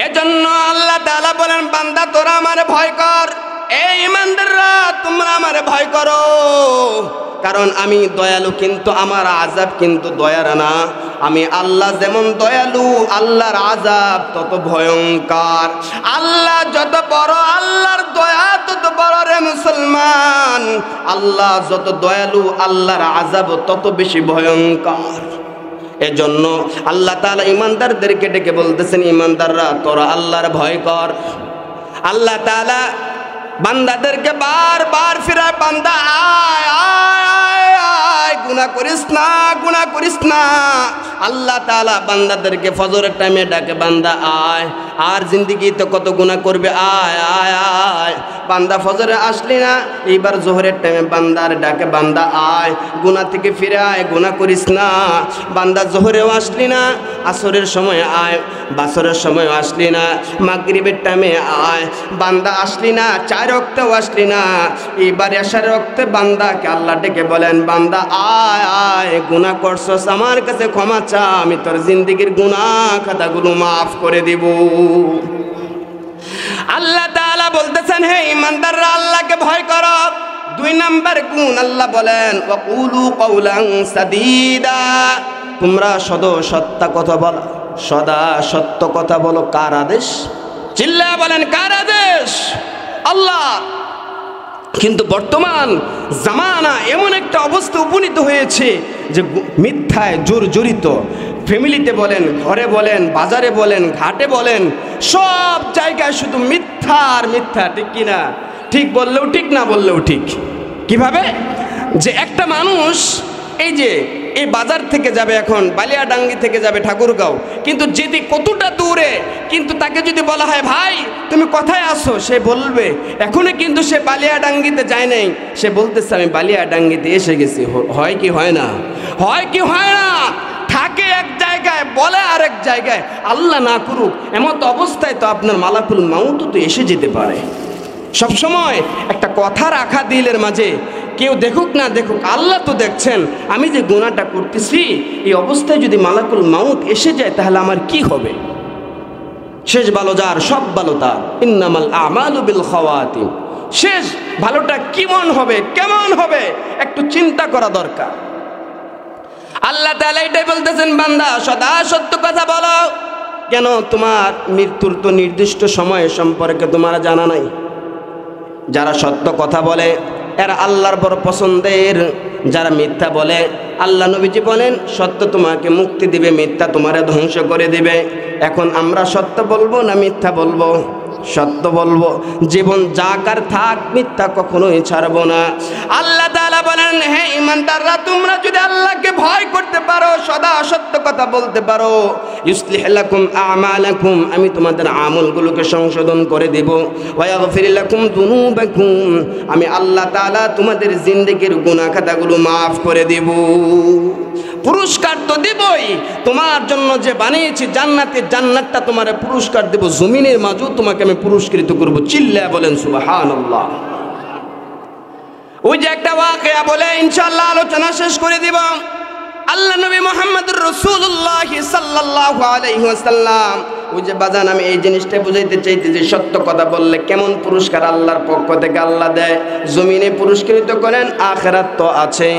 এজন্য আল্লাহ তাআলা বলেন, বান্দা তোরা আমারে ভয় কর, এই ঈমানদাররা তোমরা আমারে ভয় করো, কারণ আমি দয়ালু, কিন্তু আমার আযাব কিন্তু দয়ার না। আমি আল্লাহ যেমন দয়ালু, আল্লাহর আযাব তত ভয়ঙ্কর। আল্লাহ যত বড়, আল্লাহর দয়া তত বড় রে মুসলমান। আল্লাহ যত দয়ালু, আল্লাহর আযাব তত বেশি ভয়ঙ্কর। এজন্য আল্লাহ তাআলা ঈমানদারদেরকে ডেকে বলতেছেন, ঈমানদাররা তোরা আল্লাহর ভয় কর। আল্লাহ তাআলা বান্দাদেরকে বারবার ফিরায়, বান্দা আয় আয় আয়, গুনাহ করিস না, গুনাহ করিস না। আল্লাহ তাআলা বান্দাদেরকে ফজরের টাইমে ডাকে, বান্দা আয়। আর জিন্দেগিতে কত গুনাহ করবে, আয় আয় আয়। বান্দা ফজরে আসলি না, এইবার জোহরের টাইমে বান্দার ডাকে, বান্দা আয়, গুনাহ থেকে ফিরে আয়, গুনাহ করিস না। বান্দা জোহরেও আসলি না, আসরের সময় আয়, বাসরের সময় আসলি না, মাগরিবের টাইমে আয়। বান্দা আসলি না, 4 ওয়াক্তেও আসলি না, এইবার এশার ওয়াক্তে বান্দাকে আল্লাহ ডেকে বলেন, বান্দা আয় আয়, গুনাহ করছস, আমার কাছে ক্ষমা চা, আমি তোর জিন্দেগির গুনাহ খাতাগুলো মাফ করে দিব। আল্লাহ তাআলা বলতেছেন, হে ঈমানদাররা আল্লাহকে ভয় করো। 2 নাম্বার গুণ আল্লাহ বলেন, ওয়াকুলু কাওলান সাদীদা, তোমরা সদা সত্য কথা বলো, সদা সত্য কথা বলো। কার আদেশ? চিল্লায়া বলেন, কার আদেশ? আল্লাহ। কিন্তু বর্তমান জামানা এমন একটা অবস্থা উপনীত হয়েছে যে মিথ্যায় জর্জরিত। ফ্যামিলিতে বলেন, ঘরে বলেন, বাজারে বলেন, ঘাটে বলেন, সব জায়গায় শুধু মিথ্যা আর মিথ্যা। ঠিক কিনা? ঠিক বললেও ঠিক, না বললেও ঠিক। কিভাবে? যে একটা মানুষ এই যে এই বাজার থেকে যাবে, এখন বালিয়াডাঙ্গি থেকে যাবে ঠাকুরগাঁও, কিন্তু যেতে কতটা দূরে, কিন্তু তাকে যদি বলা হয়, ভাই তুমি কোথায় আসো, সে বলবে এখনই কিন্তু সে বালিয়াডাঙ্গিতে যায় নাই, সে বলতেছে আমি বালিয়াডাঙ্গিতে এসে গেছি। হয় কি হয় না? হয় কি হয় না? থাকে এক জায়গায়, বলে আরেক জায়গায়। আল্লাহ না করুক, এমত অবস্থায় তো আপনার মালাকুল মাউত তো এসে যেতে পারে। সবসময় একটা কথা রাখা দিলের মাঝে, কেউ দেখুক না দেখুক, আল্লাহ তো দেখছেন। আমি যে গুনাহটা করতেছি, এই অবস্থায় যদি মালাকুল মাউত এসে যায় তাহলে আমার কি হবে? শেষ ভালো যার, সব ভালো তার। ইন্নামাল আমালু বিল খাওয়াতিম। শেষ ভালোটা কেমন হবে, কেমন হবে, একটু চিন্তা করা দরকার। আল্লাহ তাআলা এটাই বলতেছেন, বান্দা সদা সত্য কথা বলো। কেন? তোমার মৃত্যুর তো নির্দিষ্ট সময় সম্পর্কে তোমার জানা নাই। যারা সত্য কথা বলে এরা আল্লাহর বড় পছন্দের। যারা মিথ্যা বলে, আল্লাহ নবীজি বলেন, সত্য তোমাকে মুক্তি দিবে, মিথ্যা তোমারে ধ্বংস করে দিবে। এখন আমরা সত্য বলবো না মিথ্যা বলবো? সত্য বলবো। জীবন যাকার থাক, মিথ্যা কখনোই ছাড়বো না। আল্লাহ তাআলা বলেন, হে ঈমানদাররা তোমরা যদি আল্লাহকে ভয় করতে পারো, সদা সত্য কথা বলতে পারো, ইউসলিহ লাকুম আমালাকুম, আমি তোমাদের আমলগুলোকে সংশোধন করে দেব। ওয়া ইয়াগফির লাকুম যুনুবাকুম, আমি আল্লাহ তাআলা তোমাদের জিন্দেগির গুনাহ খাতাগুলো মাফ করে দেব। পুরস্কার তো দেবই, তোমার জন্য যে বানিয়েছি জান্নাতে, জান্নাতটা তোমার পুরস্কার দেব, জমিনের মাঝেও তোমাকে আমি পুরস্কৃত করব। চিল্লায়া বলেন সুবহানাল্লাহ। ওই যে একটা ওয়াকিয়া বলে ইনশাআল্লাহ আলোচনা শেষ করে দিব। আল্লাহ নবী মুহাম্মদুর রাসূলুল্লাহ সাল্লাল্লাহু আলাইহি ওয়াসাল্লাম, ওই যে বাজান আমি এই জিনিসটা বুঝাইতে চাইতে যে সত্য কথা বললে কেমন পুরস্কার আল্লাহর পক্ষ থেকে আল্লাহ দেয়। জমিনে পুরস্কৃত করেন, আখিরাত তো আছে।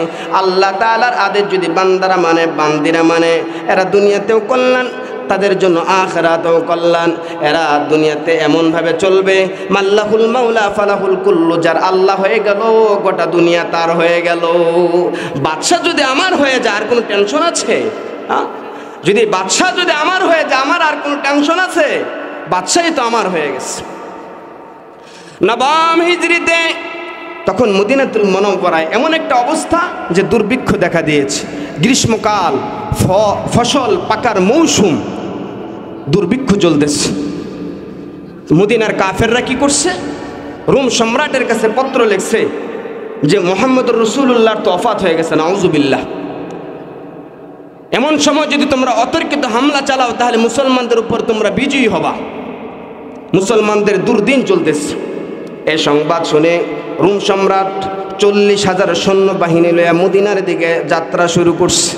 আল্লাহ তাআলার আদেশ যদি বান্দারা মানে, বান্দিরা মানে, এরা দুনিয়াতেও কল্যাণ তাদের জন্য আখিরাতেও কল্যাণ। এরা দুনিয়াতে এমনভাবে চলবে, মাল্লাহুল মাওলা ফালাহুল কুল্লু, যার আল্লাহ হয়ে গেল গোটা দুনিয়া তার হয়ে গেল। বাদশা যদি আমার হয়ে যায় আর কোনো টেনশন আছে? যদি বাদশা যদি আমার হয়ে যায় আমার আর কোনো টেনশন আছে? বাদশাই তো আমার হয়ে গেছে। নবম হিজরিতে তখন মদিনাতুল মুনাওয়ারায় এমন একটা অবস্থা যে দুর্ভিক্ষ দেখা দিয়েছে, গ্রীষ্মকাল, ফসল পাকার মৌসুম, দুর্ভিক্ষ চলতেছে। মদিনার কাফেররা কি করছে? রোম সম্রাটের কাছে পত্র লিখছে যে মুহাম্মদুর রাসূলুল্লাহর তো ওফাত হয়ে গেছে, নাউযুবিল্লাহ। এমন সময় যদি তোমরা অতর্কিত হামলা চালাও তাহলে মুসলমানদের উপর তোমরা বিজয়ী হবা, মুসলমানদের দুর্দিন চলতেছে। এই সংবাদ শুনে রোম সম্রাট 40,000 সৈন্যবাহিনী লইয়া মদিনার দিকে যাত্রা শুরু করছে।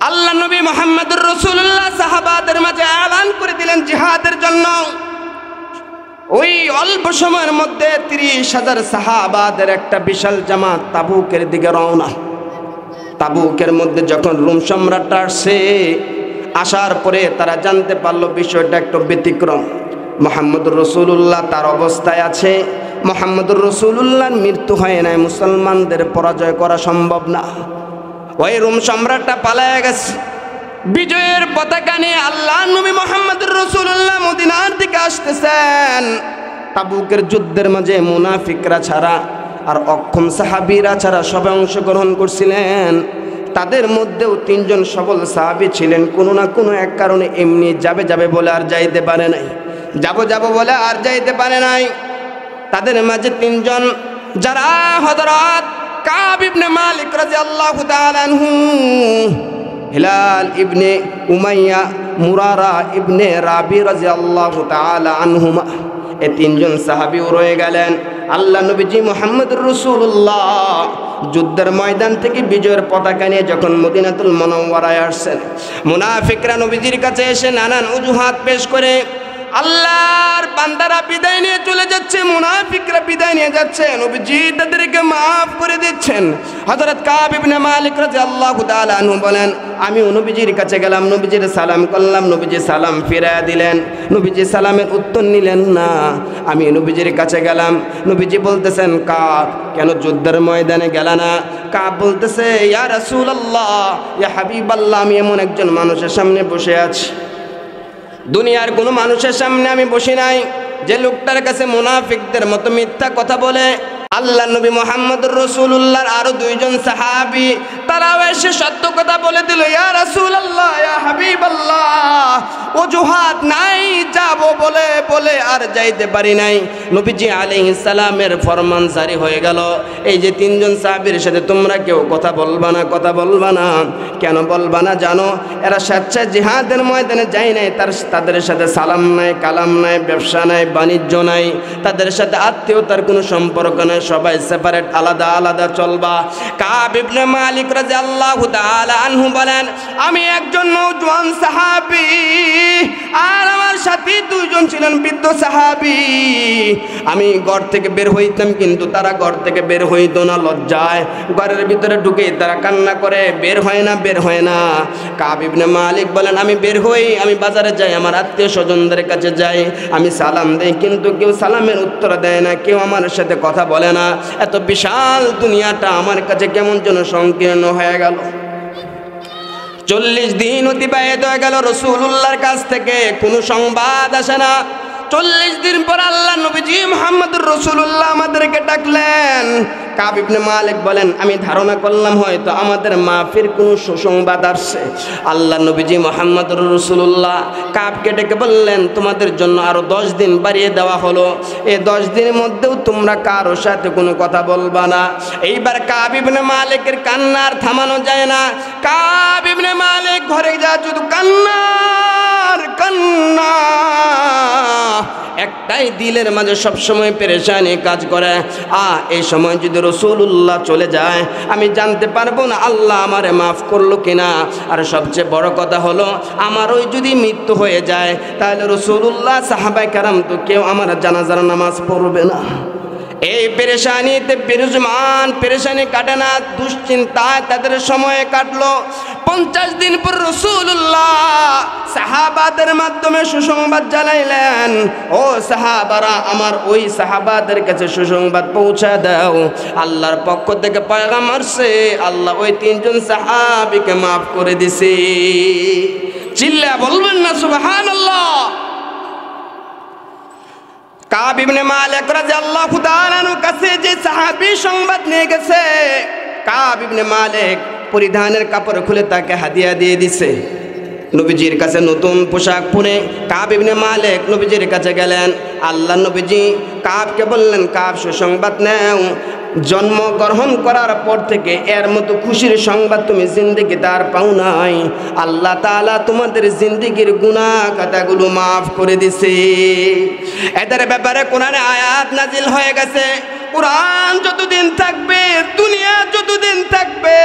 আল্লাহ নবী মুহাম্মদুর রাসূলুল্লাহ সাহাবাদের মাঝে এলান করে দিলেন জিহাদের জন্য। ওই অল্প সময়ের মধ্যে 30,000 সাহাবাদের একটা বিশাল জামাত তাবুকের দিকে রওনা। তাবুকের মধ্যে যখন রোম সম্রাটটা আসছে, আসার পরে তারা জানতে পারলো বিষয়টা একটু ব্যতিক্রম। মুহাম্মদুর রাসূলুল্লাহ তার অবস্থায় আছে, মুহাম্মদুর রাসূলুল্লাহর মৃত্যু হয় নাই, মুসলমানদের পরাজয় করা সম্ভব না। ওই রোম সম্রাটটা পালায়া গেছে। বিজয়ের পতাকা নিয়ে আল্লাহ নবী মুহাম্মদুর রাসূলুল্লাহ মদিনার দিকে আসতেছেন। তাবুকের যুদ্ধের মাঝে মুনাফিকরা ছাড়া আর অক্ষম সাহাবীরা ছাড়া সবে অংশগ্রহণ করছিলেন। তাদের মধ্যেও 3 জন সবল সাহাবী ছিলেন, কোনো না কোনো এক কারণে এমনি যাবে বলে আর যাইতে পারে নাই, যাব বলে আর যাইতে পারে নাই। তাদের মাঝে 3 জন, যারা হযরত কাব ইবনে মালিক রাদিয়াল্লাহু তাআলা আনহু, হিলাল ইবনে উমাইয়া, মুরারা ইবনে রাবি রাদিয়াল্লাহু তাআলা আনহুমা, এই 3 জন সাহাবীও রয়ে গেলেন। আল্লাহ নবীজি মুহাম্মদুর রাসূলুল্লাহ যুদ্ধের ময়দান থেকে বিজয়ের পতাকা নিয়ে যখন মদিনাতুল মুনাওয়ারায় আসছেন, মুনাফিকরা নবীজির কাছে এসে নানান অজুহাত পেশ করে আল্লাহর বান্দারা বিদায় নিয়ে চলে যাচ্ছে, মুনাফিকরা বিদায় নিয়ে যাচ্ছে, নবীজি তাদেরকে মাফ করে দিচ্ছেন। হযরত কাব ইবনে মালিক রাদিয়াল্লাহু তাআলা আনহু বলেন, আমি নবীজির কাছে গেলাম, নবীজির সালাম করলাম, নবীজি সালাম ফিরায়া দিলেন, নবীজি সালামের উত্তর নিলেন না। আমি নবীজির কাছে গেলাম, নবীজি বলতেছেন, কাব কেন যুদ্ধের ময়দানে গেল না? কাব বলতেছে, ইয়া রাসূলুল্লাহ, ইয়া হাবিবাল্লাহ, আমি এমন একজন মানুষের সামনে বসে আছি, দুনিয়ার কোনো মানুষের সামনে আমি বসি নাই যে লোকটার কাছে মুনাফিকদের মতো মিথ্যা কথা বলে। আল্লাহ নবী মুহাম্মদুর রাসূলুল্লাহর আরো 2 জন সাহাবী তারাও এসে সত্য কথা বলে দিল, ইয়া রাসূলুল্লাহ, ইয়া হাবিবাল্লাহ, অজুহাত নাই, যাব বলে আর যাইতে পারি নাই। নবীজি আলাইহিস সালামের ফরমান জারি হয়ে গেল, এই যে 3 জন সাহাবীর সাথে তোমরা কেউ কথা বলবা না। কেন বলবা না জানো? এরা স্বেচ্ছায় জিহাদের ময়দানে যায় নাই, তাদের সাথে সালাম নাই, কালাম নাই, ব্যবসা নাই, বাণিজ্য নাই, তাদের সাথে আত্মীয়তার কোনো সম্পর্ক নাই, সবাই সেপারেট, আলাদা চলবা। কাব ইবনে মালিক রাদিয়াল্লাহু তাআলা আনহু বলেন, আমি একজন নওজোয়ান সাহাবী আর আমার সাথে 2 জন ছিলেন বৃদ্ধ সাহাবী। আমি ঘর থেকে বের হইতাম কিন্তু তারা ঘর থেকে বের হইতো না, লজ্জায় ঘরের ভিতরে ঢুকে তারা কান্না করে, বের হয় না। কাব ইবনে মালিক বলেন, আমি বের হই, আমি বাজারে যাই, আমার আত্মীয় স্বজনদের কাছে যাই, আমি সালাম দেই কিন্তু কেউ সালামের উত্তর দেয় না, কেউ আমার সাথে কথা বলে না। এত বিশাল দুনিয়াটা আমার কাছে কেমন যেন সংকীর্ণ হয়ে গেল। 40 দিন অতিবাহিত হয়ে গেল, রাসূলুল্লাহর কাছ থেকে কোনো সংবাদ আসে না। 40 দিন পর আল্লাহ নবীজি মুহাম্মদুর রাসূলুল্লাহ আমাদেরকে ডাকলেন। কাব ইবনে মালিক বলেন, আমি ধারণা করলাম হয়তো আমাদের মাফির কোনো সুসংবাদ আসছে। আল্লাহ নবীজি মুহাম্মদুর রাসূলুল্লাহ কাবকে ডেকে বললেন, তোমাদের জন্য আরো 10 দিন বাড়িয়ে দেওয়া হলো, এই 10 দিনের মধ্যেও তোমরা কারোর সাথে কোনো কথা বলবা না। এইবার কাব ইবনে মালিকের কান্নার থামানো যায় না। কাব ইবনে মালিক ঘরে যা শুধু কান্না, একটাই দিলের মাঝে সবসময় পেরেশানি কাজ করে, এই সময় যদি রাসূলুল্লাহ চলে যায় আমি জানতে পারবো না আল্লাহ আমারে মাফ করলো কিনা। আর সবচেয়ে বড় কথা হলো, আমার ওই যদি মৃত্যু হয়ে যায় তাহলে রাসূলুল্লাহ সাহাবায়ে কেরাম তো কেউ আমার জানাজার নামাজ পড়বে না। এই পেরেশানিতে বিরাজমান, পেরেশানি কাটে না, দুশ্চিন্তায় তাদের সময় কাটলো। 50 দিন পর রাসূলুল্লাহ সাহাবাদের মাধ্যমে সুসংবাদ জানাইলেন, ও সাহাবারা, আমার ওই সাহাবাদের কাছে সুসংবাদ পৌঁছা দাও, আল্লাহর পক্ষ থেকে পয়গাম আসছে, আল্লাহ ওই 3 জন সাহাবীকে মাফ করে দিছে। চিল্লা বলবেন না সুবহানাল্লাহ। কাব ইবনে মালিক রাদিয়াল্লাহু তাআলা আনহু কাছে যে সাহাবী সংবাদ নিয়ে গেছে, কাব ইবনে মালিক পরিধানের কাপড় খুলে তাকে হাদিয়া দিয়ে দিছে। নবীজির কাছে নতুন পোশাক পরে কাব ইবনে মালিক নবীজির কাছে গেলেন। আল্লাহ নবীজি কাবকে বললেন, কাব সুসংবাদ নাও, জন্মগ্রহণ করার পর থেকে এর মতো খুশির সংবাদ তুমি জিন্দেগিতে আর পাও নাই। আল্লাহ তাআলা তোমাদের জিন্দেগির গুনাহ খাতাগুলো মাফ করে দিছে। এদের ব্যাপারে কোরআনে আয়াত নাজিল হয়ে গেছে। কোরআন যতদিন থাকবে, দুনিয়া যতদিন থাকবে,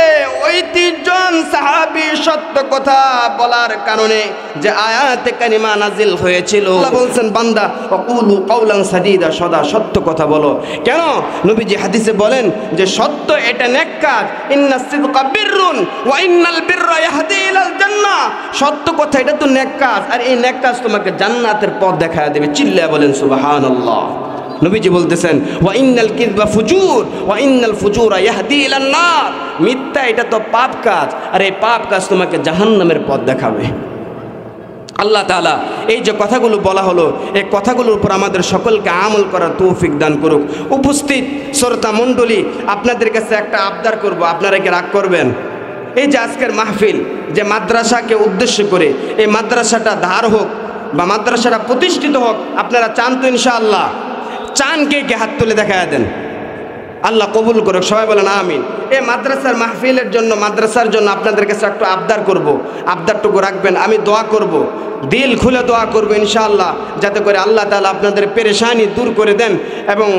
ওই 3 জন সাহাবী সত্য কথা বলার কারণে যে আয়াতে কারিমা নাজিল হয়েছিল, আল্লাহ বলছেন, বান্দা ওয়াকুলু কাওলান সাদীদা, সদা সত্য কথা বলো। কেন? নবীজি হাদিসে বলেন যে সত্য এটা নেক কাজ, ইন্নাস সিদকা বিররুন ওয়া ইন্নাল বিররা ইয়াহদি ইলাল জান্নাহ। সত্য কথা এটা তো নেক কাজ, আর এই নেক কাজ তোমাকে জান্নাতের পথ দেখায় দেবে। চিল্লায়া বলেন সুবহানাল্লাহ। নবীজি বলতেছেন, ওয়া ইন্নাল কিযবা ফুজুর ওয়া ইন্নাল ফুজুরা ইয়াহদি ইলান নার। মিথ্যা এটা তো পাপ কাজ, আর এই পাপ কাজ তোমাকে জাহান্নামের পথ দেখাবে। আল্লাহ তাআলা এই যে কথাগুলো বলা হলো, এই কথাগুলোর উপর আমাদের সকলকে আমল করার তৌফিক দান করুক। উপস্থিত শ্রোতা মণ্ডলী, আপনাদের কাছে একটা আবদার করব, আপনারা কি রাগ করবেন? এই যে আজকের মাহফিল, যে মাদ্রাসাকে উদ্দেশ্য করে, এই মাদ্রাসাটা ধার হোক বা মাদ্রাসাটা প্রতিষ্ঠিত হোক, আপনারা চান তো ইনশাআল্লাহ? চান কে কে হাত তুলে দেখা দেন। আল্লাহ কবুল করুক, সবাই বলেন আমিন। এই মাদ্রাসার মাহফিলের জন্য, মাদ্রাসার জন্য আপনাদের কাছে একটু আবদার করব, আবদারটুকু রাখবেন। আমি দোয়া করব, দিল খুলে দোয়া করব ইনশাআল্লাহ, যাতে করে আল্লাহ তাআলা আপনাদের পেরেশানি দূর করে দেন এবং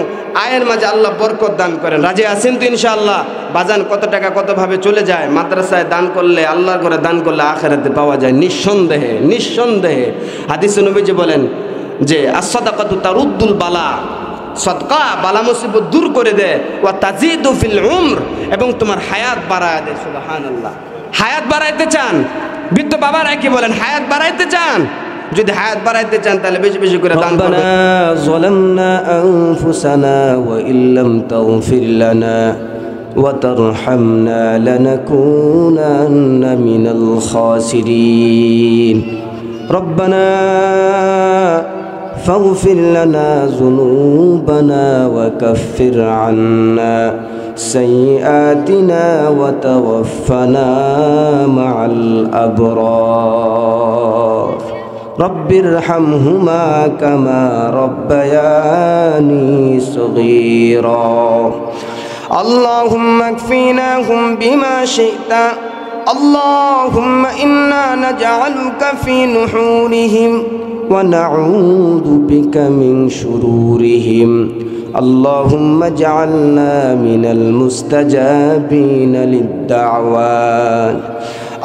আয়ের মাঝে আল্লাহ বরকত দান করেন। রাজি আছেন তো ইনশাআল্লাহ? বাজান কত টাকা কতভাবে চলে যায়, মাদ্রাসায় দান করলে, আল্লাহর ঘরে দান করলে আখিরাতে পাওয়া যায় নিঃসন্দেহে, নিঃসন্দেহে। হাদিসে নবীজি বলেন যে as-সাদাকাতু তারুদ্দুল বালা, সদকা বালা মুসিবত দূর করে দেয়, ওয়া তাজিদু ফিল উমর, এবং তোমার হায়াত বাড়ায় দেয়। সুবহানাল্লাহ। হায়াত বাড়াইতে চান? বৃদ্ধ বাবারা কি বলেন, হায়াত বাড়াইতে চান? যদি হায়াত বাড়াইতে চান তাহলে বেশি বেশি করে দান করবেন। রব্বানা যালামনা আনফুসানা ওয়া ইল্লাম তাগফির লানা ওয়া তারহামনা লানাকুনান্না মিনাল খাসিরিন। রব্বানা فاغفر لنا ذنوبنا وكفر عنا سيئاتنا وتوفنا مع الأبرار رب ارحمهما كما ربياني صغيرا اللهم اكفيناهم بما شئت اللهم إنا نجعلك في نحورهم ونعوذ بك من شرورهم اللهم اجعلنا من المستجابين للدعوات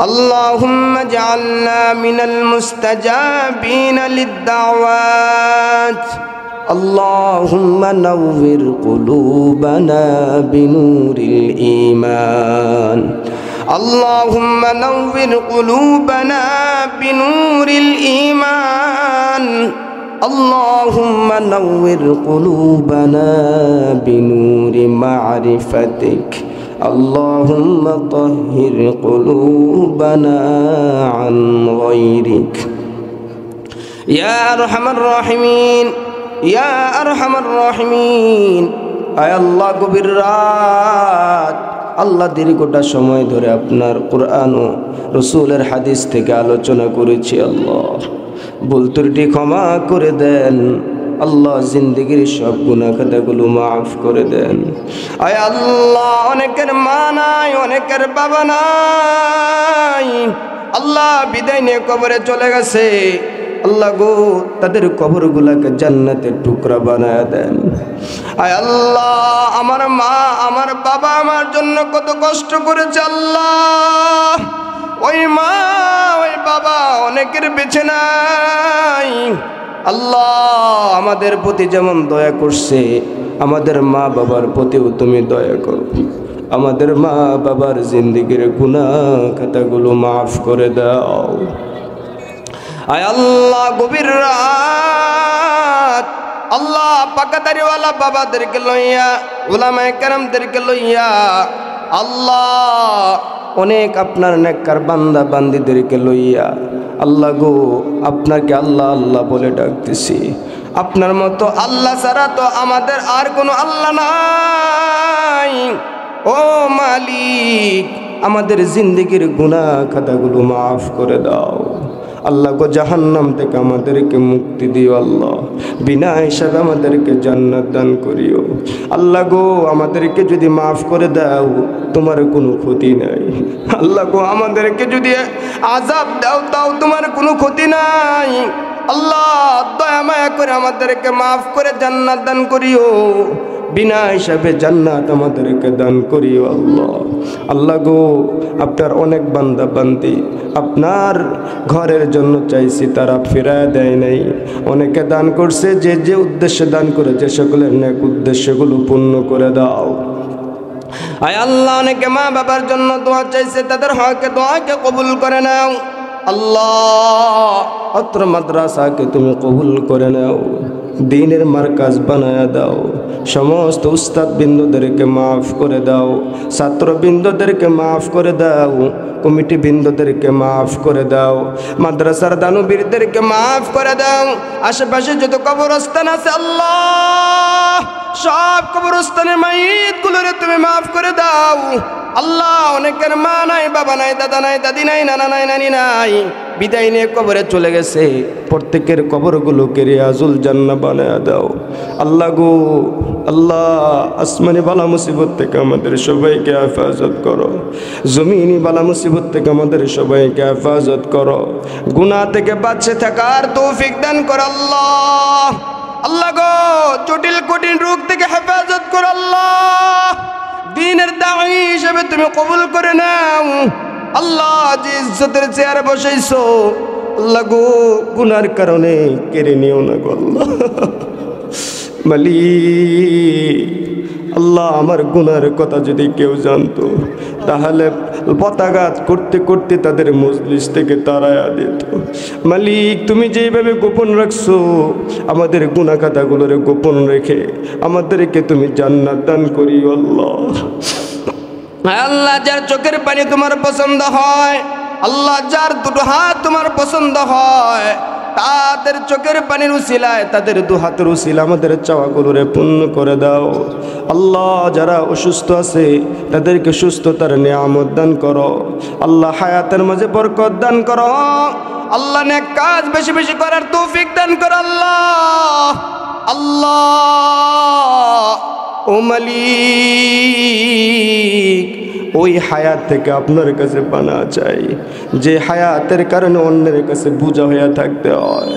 اللهم اجعلنا من المستجابين للدعوات اللهم نور قلوبنا بنور الإيمان اللهم نور قلوبنا بنور الإيمان اللهم نور قلوبنا بنور معرفتك اللهم طهر قلوبنا عن غيرك يا أرحم الراحمين يا أرحم الراحمين أي الله গভীর রাত আল্লাহ দীর্ঘটা সময় ধরে আপনার কোরআন ও রাসূলের হাদিস থেকে আলোচনা করেছি। আল্লাহ ভুল ত্রুটি ক্ষমা করে দেন। আল্লাহ জিন্দেগির সব গুনাহ খাতাগুলো মাফ করে দেন। আয় আল্লাহ, অনেকের মা নাই, অনেকের বাবা নাই, আল্লাহ বিদায় নিয়ে কবরে চলে গেছে। আল্লাহ গো, তাদের কবরগুলোকে জান্নাতের টুকরা বানায় দেন। আয় আল্লাহ, আমার মা আমার বাবা আমার জন্য কত কষ্ট করেছে। আল্লাহ, ওই মা ওই বাবা অনেকের বেঁচে নাই। আল্লাহ, আমাদের প্রতি যেমন দয়া করছে আমাদের মা বাবার প্রতিও তুমি দয়া করো। আমাদের মা বাবার জিন্দেগির গুনাহ খাতাগুলো মাফ করে দাও। আয় আল্লাহ, গভীর রাত আল্লাহ পাকাদারিওয়ালা বাবাদেরকে লইয়া, উলামায়ে কেরামদেরকে লইয়া আল্লাহ অনেক আপনার নেককার বান্দা বান্দিদেরকে লইয়া আল্লাহ গো আপনাকে আল্লাহ আল্লাহ বলে ডাকতেছি। আপনার মতো আল্লাহ ছাড়া তো আমাদের আর কোনো আল্লাহ নাই। ও মালিক, আমাদের জিন্দেগির গুনাহ খাতাগুলো মাফ করে দাও। আল্লাহ গো জাহান্নাম থেকে আমাদেরকে মুক্তি দিও। আল্লাহ বিনা হিসাবে আমাদেরকে জান্নাত দান করিও। আল্লাহ গো আমাদেরকে যদি মাফ করে দাও তোমার কোনো ক্ষতি নাই। আল্লাহ গো আমাদেরকে যদি আযাব দাও তাও তোমার কোনো ক্ষতি নাই। আল্লাহ দয়া মায়া করে আমাদেরকে মাফ করে জান্নাত দান করিও। বিনা হিসাবে জান্নাত আমাদেরকে দান করিও। আল্লাহ আল্লাহ গো আপনার অনেক বান্দা বান্দি আপনার ঘরের জন্য চাইছি, তারা ফিরায় দেয় নাই। অনেকে দান করছে, যে যে উদ্দেশ্যে দান করেছে সকলের নেক উদ্দেশ্যগুলো পূর্ণ করে দাও। আয় আল্লাহ, অনেকে মা বাবার জন্য দোয়া চাইছে, তাদের হকে দোয়াকে কবুল করে নাও। আল্লাহ অত্র মাদ্রাসাকে তুমি কবুল করে নাও, দ্বীনের মার্কাজ বানায়া দাও। সমস্ত উস্তাদ বিন্দুদেরকে মাফ করে দাও, ছাত্র বিন্দুদেরকে মাফ করে দাও, কমিটি বিন্দুদেরকে মাফ করে দাও, মাদ্রাসার দানবীরদেরকে মাফ করে দাও। আশেপাশে যত কবরস্থান আছে আল্লাহ সব কবরস্থানের মাইতগুলোরে তুমি মাফ করে দাও। আল্লাহ অনেকের মা নাই, বাবা নাই, দাদা নাই, দাদি নাই, নানা নাই, নানি নাই, বিদায় নিয়ে কবরে চলে গেছে। প্রত্যেকের কবরগুলোকে রিয়াজুল জান্নাহ বানায়া দাও। আল্লাহ গো আল্লাহ আসমানি বালা মুসিবত থেকে আমাদের সবাইকে হেফাজত করো, জমিনি বালা মুসিবত থেকে আমাদের সবাইকে হেফাজত করো, গুনাহ থেকে বাঁচে থাকার তৌফিক দান করো। আল্লাহ আল্লাহ গো জটিল কঠিন রোগ থেকে হেফাজত করো। আল্লাহ দ্বীনের দাঈ হিসেবে তুমি কবুল করে নাও। আল্লাহ যে ইজ্জতের চেয়ারে বসাইছো আল্লাহ গো গুনার কারণে কেড়ে নিও না গো আল্লাহ। মালিক আল্লাহ আমার গুনার কথা যদি কেউ জানতো তাহলে পতাঘাত করতে করতে তাদের মজলিস থেকে তাড়ায়া দিত। মালিক তুমি যেইভাবে গোপন রাখছো আমাদের গুনাহ খাতাগুলোরে গোপন রেখে আমাদেরকে তুমি জান্নাত দান করিও। আল্লাহ আল্লাহ যার চোখের পানি তোমার পছন্দ হয়, আল্লাহ যার দুটো হাত তোমার পছন্দ হয়, তাদের চোখের পানির উসিলায় তাদের দু হাতের উসিলা আমাদের চাওয়াগুলোরে পূর্ণ করে দাও। আল্লাহ যারা অসুস্থ আছে তাদেরকে সুস্থতার নিয়ামত দান করো। আল্লাহ হায়াতের মাঝে বরকত দান করো। আল্লাহ নেক কাজ বেশি বেশি করার তৌফিক দান করো। আল্লাহ আল্লাহ ও মালিক ওই হায়াত থেকে আপনার কাছে পানা চাই, যে হায়াতের কারণে অন্যের কাছে বোঝা হয়ে থাকতে হয়।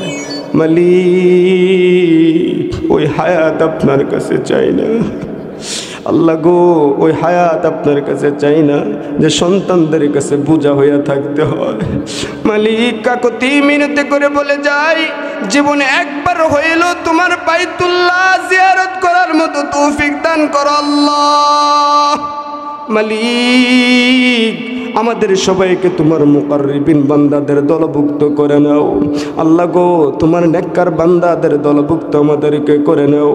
মালিক ওই হায়াত আপনার কাছে চাই না। আল্লাহ গো ওই হায়াত আপনার কাছে চাই না যে সন্তানদের কাছে বোঝা হইয়া থাকতে হয়। মালিক কাকুতি মিনতি করে বলে যাই, জীবনে একবার হইল তোমার বাইতুল্লাহ জিয়ারত করার মতো তৌফিক দান করো। আল্লাহ মালিক আমাদের সবাইকে তোমার মুকাররিবিন বান্দাদের দলভুক্ত করে নাও। আল্লাহ গো তোমার নেককার বান্দাদের দলভুক্ত আমাদেরকে করে নাও।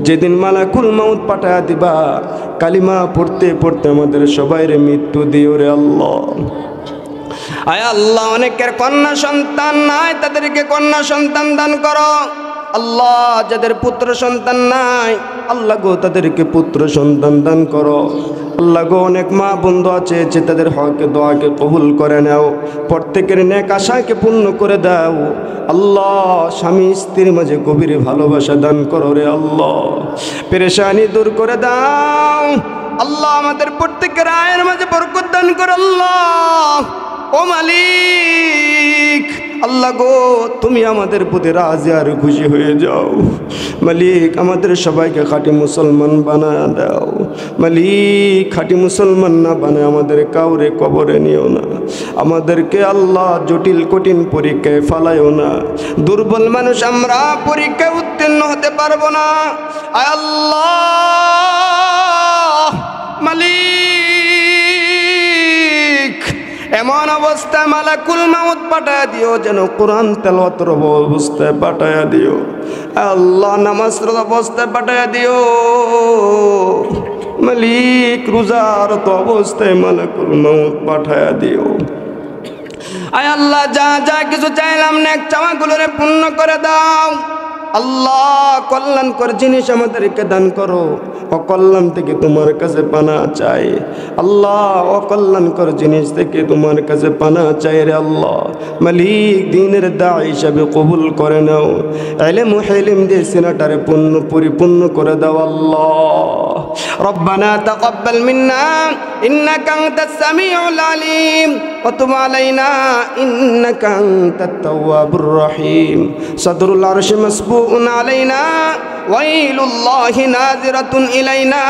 যেদিন মালাকুল মাউত পাঠায়া দিবা কালিমা পড়তে পড়তে আমাদের সবাইরে মৃত্যু দিও রে আল্লাহ। আয় আল্লাহ অনেকের কন্যা সন্তান নাই, তাদেরকে কন্যা সন্তান দান করো। আল্লাহ যাদের পুত্র সন্তান নাই আল্লাহ গো তাদেরকে পুত্র সন্তান দান করো। আল্লাহ গো অনেক মা বন্ধু আছে তাদের হকে দোয়াকে কবুল করে নাও, প্রত্যেকের নেক আশাকে পূর্ণ করে দাও। আল্লাহ স্বামী স্ত্রীর মাঝে গভীর ভালোবাসা দান করো রে আল্লাহ, পেরেশানি দূর করে দাও। আল্লাহ আমাদের প্রত্যেকের আয়ের মাঝে বরকত দান করো। আল্লাহ ও মালিক আল্লাহ গো তুমি আমাদের প্রতি রাজি আর খুশি হয়ে যাও। মালিক আমাদের সবাইকে খাঁটি মুসলমান বানায় দাও। মালিক খাঁটি মুসলমান না বানায় আমাদের কাউরে কবরে নিও না, আমাদেরকে আল্লাহ জটিল কঠিন পরীক্ষায় ফালাইও না। দুর্বল মানুষ আমরা, পরীক্ষায় উত্তীর্ণ হতে পারবো না। আয় আল্লাহ মালিক, এমন অবস্থায় মালাকুল মাউত পাঠায়া দিও যেন কোরআন তেলাওয়াতের অবস্থায় পাঠায়া দিও। আল্লাহ নামাজের অবস্থায় পাঠায়া দিও। মালিক রোজার তো অবস্থায় মালাকুল মাউত পাঠায়া দিও। আয় আল্লাহ যা যা কিছু চাইলাম নেক চাওয়াগুলোরে পূর্ণ করে দাও। আল্লাহ কল্যাণকর জিনিস আমাদেরকে দান করো, অকল্যাণ থেকে তোমার কাছে পানা চাই। আল্লাহ অকল্যাণকর জিনিস থেকে তোমার কাছে পানা চাই রে আল্লাহ। মালিক দিনের দায় হিসাবে কবুল করে নাও। ইলম ও হিলম দিয়ে সিনাটারে পরিপূর্ণ করে দাও আল্লাহ। রব্বানা তাকাব্বাল মিন্না ইন্নাকা আনতাস সামিউল আলিম ওয়া তুব আলাইনা ইন্নাকা আনতাত তাওয়াবুর রহিম। সদরুল আরশ মাসবুউন আলাইনা ওয়াইলুল্লাহি নাযিরাতুন ইলাইনা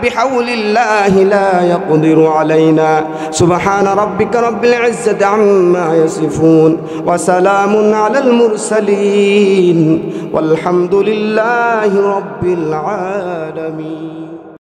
বিহাউলিল্লাহি লা ইয়াকদিরু আলাইনা। সুবহান রাব্বিকা রাব্বিল ইজ্জাতি আম্মা ইয়াসিফুন ওয়া সালামুন আলাল মুরসালিন ওয়ালহামদুলিল্লাহি রাব্বিল আলামিন।